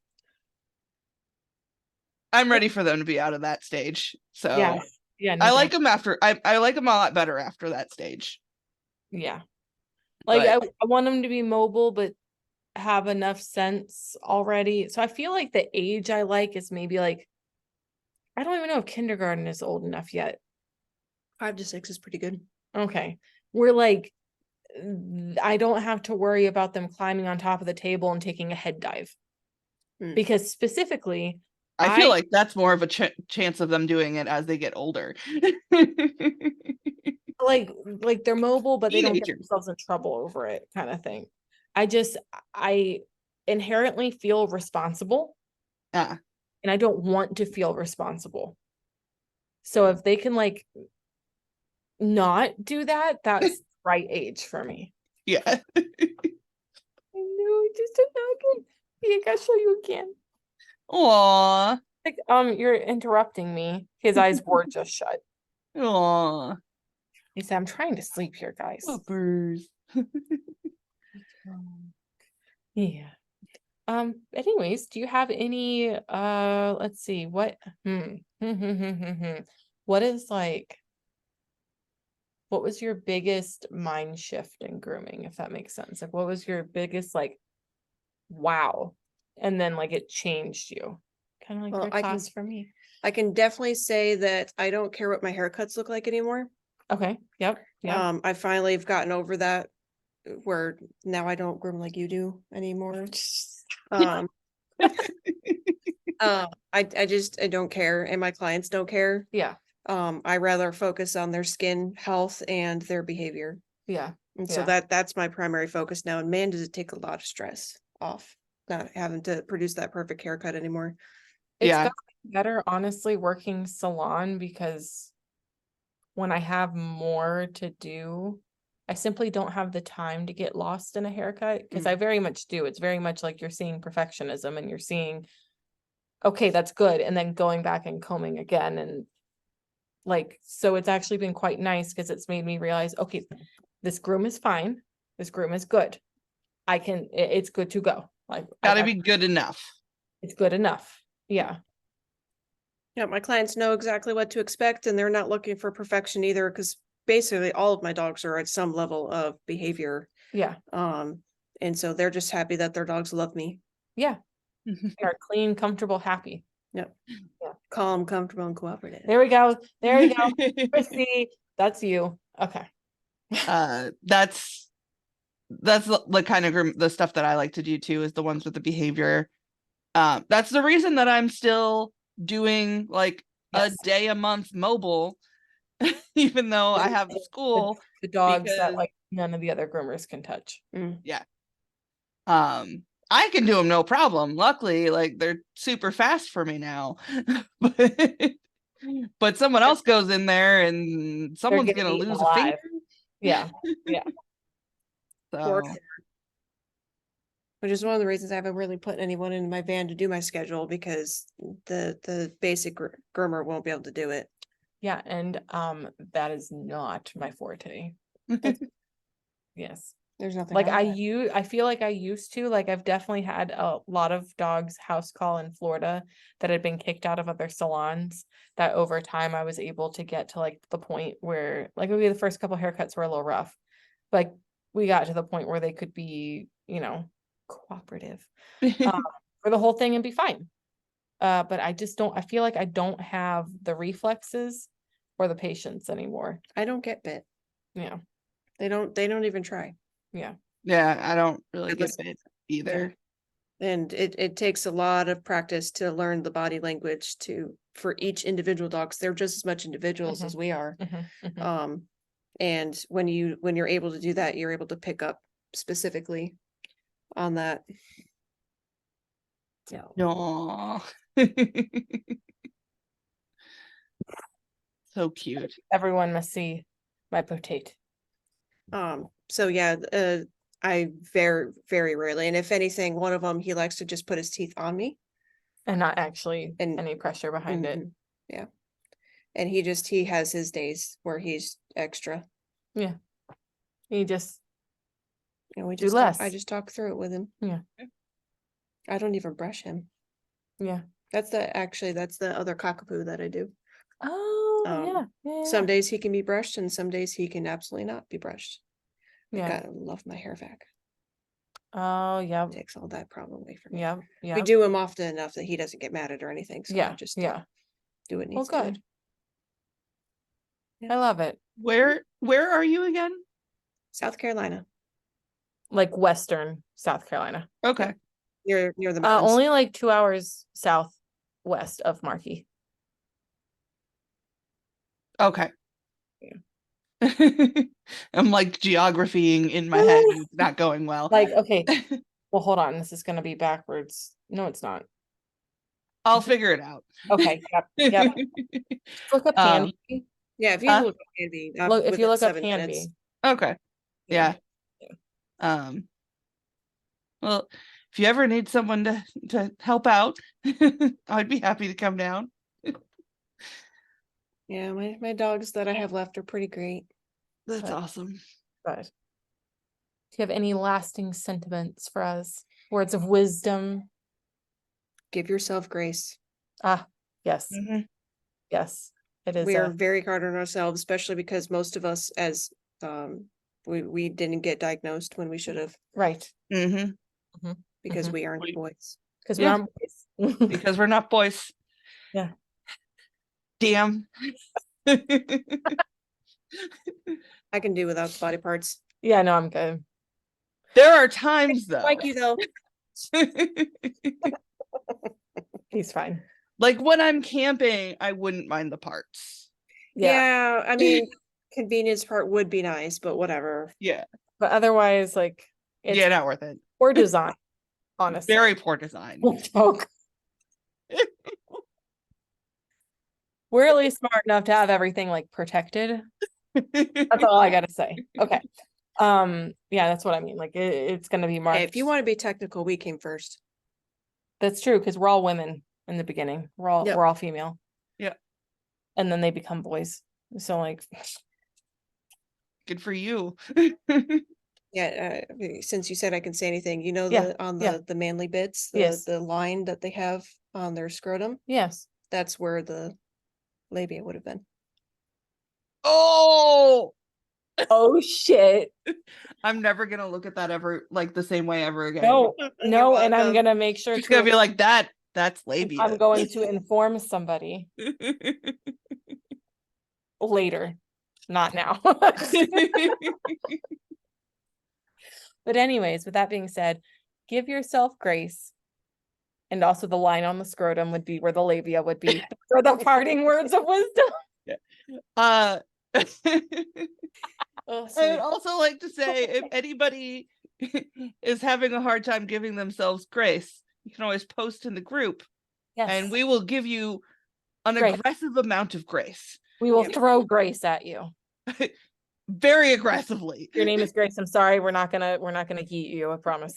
Speaker 2: I'm ready for them to be out of that stage. So
Speaker 1: yeah,
Speaker 2: I like them after. I like them a lot better after that stage.
Speaker 1: Yeah, like I want them to be mobile, but have enough sense already. So I feel like the age I like is maybe like, I don't even know if kindergarten is old enough yet.
Speaker 3: 5 to 6 is pretty good.
Speaker 1: Okay, we're like, I don't have to worry about them climbing on top of the table and taking a head dive, because specifically
Speaker 2: I feel like that's more of a chance of them doing it as they get older.
Speaker 1: like they're mobile, but they don't get themselves in trouble over it, kind of thing. I inherently feel responsible, and I don't want to feel responsible. So if they can like not do that, that's the right age for me.
Speaker 2: Yeah.
Speaker 1: I know, just a nugget. I gotta show you again.
Speaker 2: Aww.
Speaker 1: Like, you're interrupting me. His eyes were just shut.
Speaker 2: Aww.
Speaker 1: He said, I'm trying to sleep here, guys.
Speaker 2: Whoopers.
Speaker 1: Yeah. Anyways, do you have any let's see, what what is like, what was your biggest mind shift in grooming, if that makes sense? Like, what was your biggest like wow, and then like it changed you? Kind of like your class for me.
Speaker 3: I can definitely say that I don't care what my haircuts look like anymore.
Speaker 1: Okay. Yep.
Speaker 3: I finally have gotten over that, where now I don't groom like you do anymore. I don't care, and my clients don't care.
Speaker 1: Yeah.
Speaker 3: I rather focus on their skin health and their behavior.
Speaker 1: Yeah.
Speaker 3: And so that's my primary focus now. And man, does it take a lot of stress off not having to produce that perfect haircut anymore.
Speaker 1: It's got better, honestly, working salon, because when I have more to do, I simply don't have the time to get lost in a haircut, because I very much do. It's very much like you're seeing perfectionism, and you're seeing, okay, that's good, and then going back and combing again. And like, so it's actually been quite nice, because it's made me realize, okay, this groom is fine. This groom is good. It's good to go. Like,
Speaker 2: gotta be good enough.
Speaker 1: It's good enough. Yeah.
Speaker 3: Yeah, my clients know exactly what to expect, and they're not looking for perfection either, because basically all of my dogs are at some level of behavior.
Speaker 1: Yeah.
Speaker 3: And so they're just happy that their dogs love me.
Speaker 1: Yeah. They're clean, comfortable, happy.
Speaker 3: Yep. Yeah. Calm, comfortable, and cooperative.
Speaker 1: There we go. There we go. Chrissy, that's you. Okay.
Speaker 2: That's the kind of the stuff that I like to do too, is the ones with the behavior. That's the reason that I'm still doing like a day a month mobile, even though I have school.
Speaker 1: The dogs that
Speaker 2: because,
Speaker 1: like none of the other groomers can touch.
Speaker 2: Yeah. I can do them no problem. Luckily, like they're super fast for me now. But someone else goes in there and someone's gonna lose a finger.
Speaker 1: Yeah. Yeah.
Speaker 2: So,
Speaker 3: which is one of the reasons I haven't really put anyone in my van to do my schedule, because the basic groomer won't be able to do it.
Speaker 1: Yeah, and that is not my forte. Yes.
Speaker 3: There's nothing
Speaker 1: Like
Speaker 3: wrong with it.
Speaker 1: I feel like I used to, like I've definitely had a lot of dogs house call in Florida that had been kicked out of other salons, that over time I was able to get to like the point where, like, maybe the first couple haircuts were a little rough. Like we got to the point where they could be, cooperative for the whole thing and be fine. But I just don't, I feel like I don't have the reflexes or the patience anymore.
Speaker 3: I don't get bit.
Speaker 1: Yeah.
Speaker 3: They don't even try.
Speaker 1: Yeah.
Speaker 2: Yeah, I don't really get it either.
Speaker 3: And it takes a lot of practice to learn the body language for each individual dog, 'cause they're just as much individuals as we are. And when you're able to do that, you're able to pick up specifically on that.
Speaker 1: So.
Speaker 2: No. So cute.
Speaker 1: Everyone must see my potato.
Speaker 3: So yeah, I very, very rarely, and if anything, one of them, he likes to just put his teeth on me.
Speaker 1: And not actually any pressure behind it.
Speaker 3: Yeah. And he has his days where he's extra.
Speaker 1: Yeah. He just
Speaker 3: we
Speaker 1: do
Speaker 3: just
Speaker 1: less.
Speaker 3: I just talk through it with him.
Speaker 1: Yeah.
Speaker 3: I don't even brush him.
Speaker 1: Yeah.
Speaker 3: That's the other cockapoo that I do.
Speaker 1: Oh, yeah.
Speaker 3: Some days he can be brushed and some days he can absolutely not be brushed.
Speaker 1: Yeah.
Speaker 3: I gotta love my hair vac.
Speaker 1: Oh, yeah.
Speaker 3: Takes all that problem away from me.
Speaker 1: Yeah. Yeah.
Speaker 3: We do him often enough that he doesn't get mad at or anything. So I just do what needs to be done.
Speaker 1: Yeah. I love it.
Speaker 2: Where are you again?
Speaker 3: South Carolina.
Speaker 1: Like Western South Carolina.
Speaker 2: Okay.
Speaker 3: Near the mountains.
Speaker 1: Only like 2 hours southwest of Markey.
Speaker 2: Okay. Yeah. I'm like geographying in my head. It's not going well.
Speaker 1: Like, okay. Well, hold on. This is going to be backwards. No, it's not.
Speaker 2: I'll figure it out.
Speaker 1: Okay. Yep. Look up Hanvey.
Speaker 3: Yeah, if you look up Hanvey.
Speaker 1: If you look up Hanvey.
Speaker 2: Okay. Yeah. Well, if you ever need someone to help out, I'd be happy to come down.
Speaker 3: Yeah, my dogs that I have left are pretty great.
Speaker 2: That's awesome.
Speaker 1: But do you have any lasting sentiments for us? Words of wisdom?
Speaker 3: Give yourself grace.
Speaker 1: Yes. Yes, it is.
Speaker 3: We are very hard on ourselves, especially because most of us, as we didn't get diagnosed when we should have.
Speaker 1: Right.
Speaker 3: Because we aren't boys.
Speaker 1: Because we aren't boys.
Speaker 2: Because we're not boys.
Speaker 1: Yeah.
Speaker 2: Damn.
Speaker 3: I can do without the body parts.
Speaker 1: Yeah, no, I'm good.
Speaker 2: There are times though.
Speaker 3: Like you though.
Speaker 1: He's fine.
Speaker 2: Like when I'm camping, I wouldn't mind the parts.
Speaker 3: Yeah, I mean, convenience part would be nice, but whatever.
Speaker 2: Yeah.
Speaker 1: But otherwise, like,
Speaker 2: it's not worth it.
Speaker 1: Poor design, honestly.
Speaker 2: Very poor design.
Speaker 1: We're at least smart enough to have everything like protected. That's all I gotta say. Okay. Yeah, that's what I mean. Like it's gonna be marked.
Speaker 3: Hey, if you want to be technical, we came first.
Speaker 1: That's true, because we're all women in the beginning. We're all female.
Speaker 2: Yeah.
Speaker 1: And then they become boys. So like
Speaker 2: good for you.
Speaker 3: Yeah, since you said I can say anything, the manly bits, the line that they have on their scrotum.
Speaker 1: Yes.
Speaker 3: That's where the labia would have been.
Speaker 2: Oh
Speaker 1: shit.
Speaker 2: I'm never gonna look at that ever like the same way ever again.
Speaker 1: No, and I'm gonna make sure
Speaker 2: it's gonna be like that's labia.
Speaker 1: I'm going to inform somebody later, not now. But anyways, with that being said, give yourself grace. And also the line on the scrotum would be where the labia would be for the parting words of wisdom.
Speaker 2: Yeah.
Speaker 3: Oh,
Speaker 2: I would also like to say, if anybody is having a hard time giving themselves grace, you can always post in the group, and we will give you an aggressive amount of grace.
Speaker 1: We will throw grace at you.
Speaker 2: Very aggressively.
Speaker 1: Your name is Grace. I'm sorry. We're not gonna yeet you, I promise.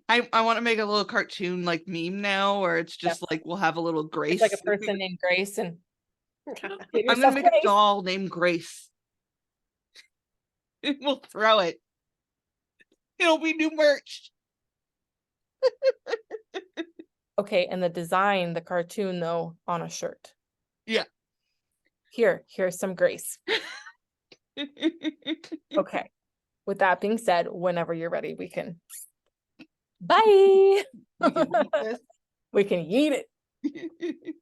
Speaker 2: I want to make a little cartoon like meme now, where it's just like we'll have a little Grace.
Speaker 1: It's like a person named Grace, and
Speaker 2: I'm gonna make a doll named Grace. We'll throw it. It'll be new merch.
Speaker 1: Okay, and the design, the cartoon though, on a shirt.
Speaker 2: Yeah.
Speaker 1: Here's some Grace. Okay. With that being said, whenever you're ready, we can. Bye.
Speaker 2: We can eat this.
Speaker 1: We can eat it.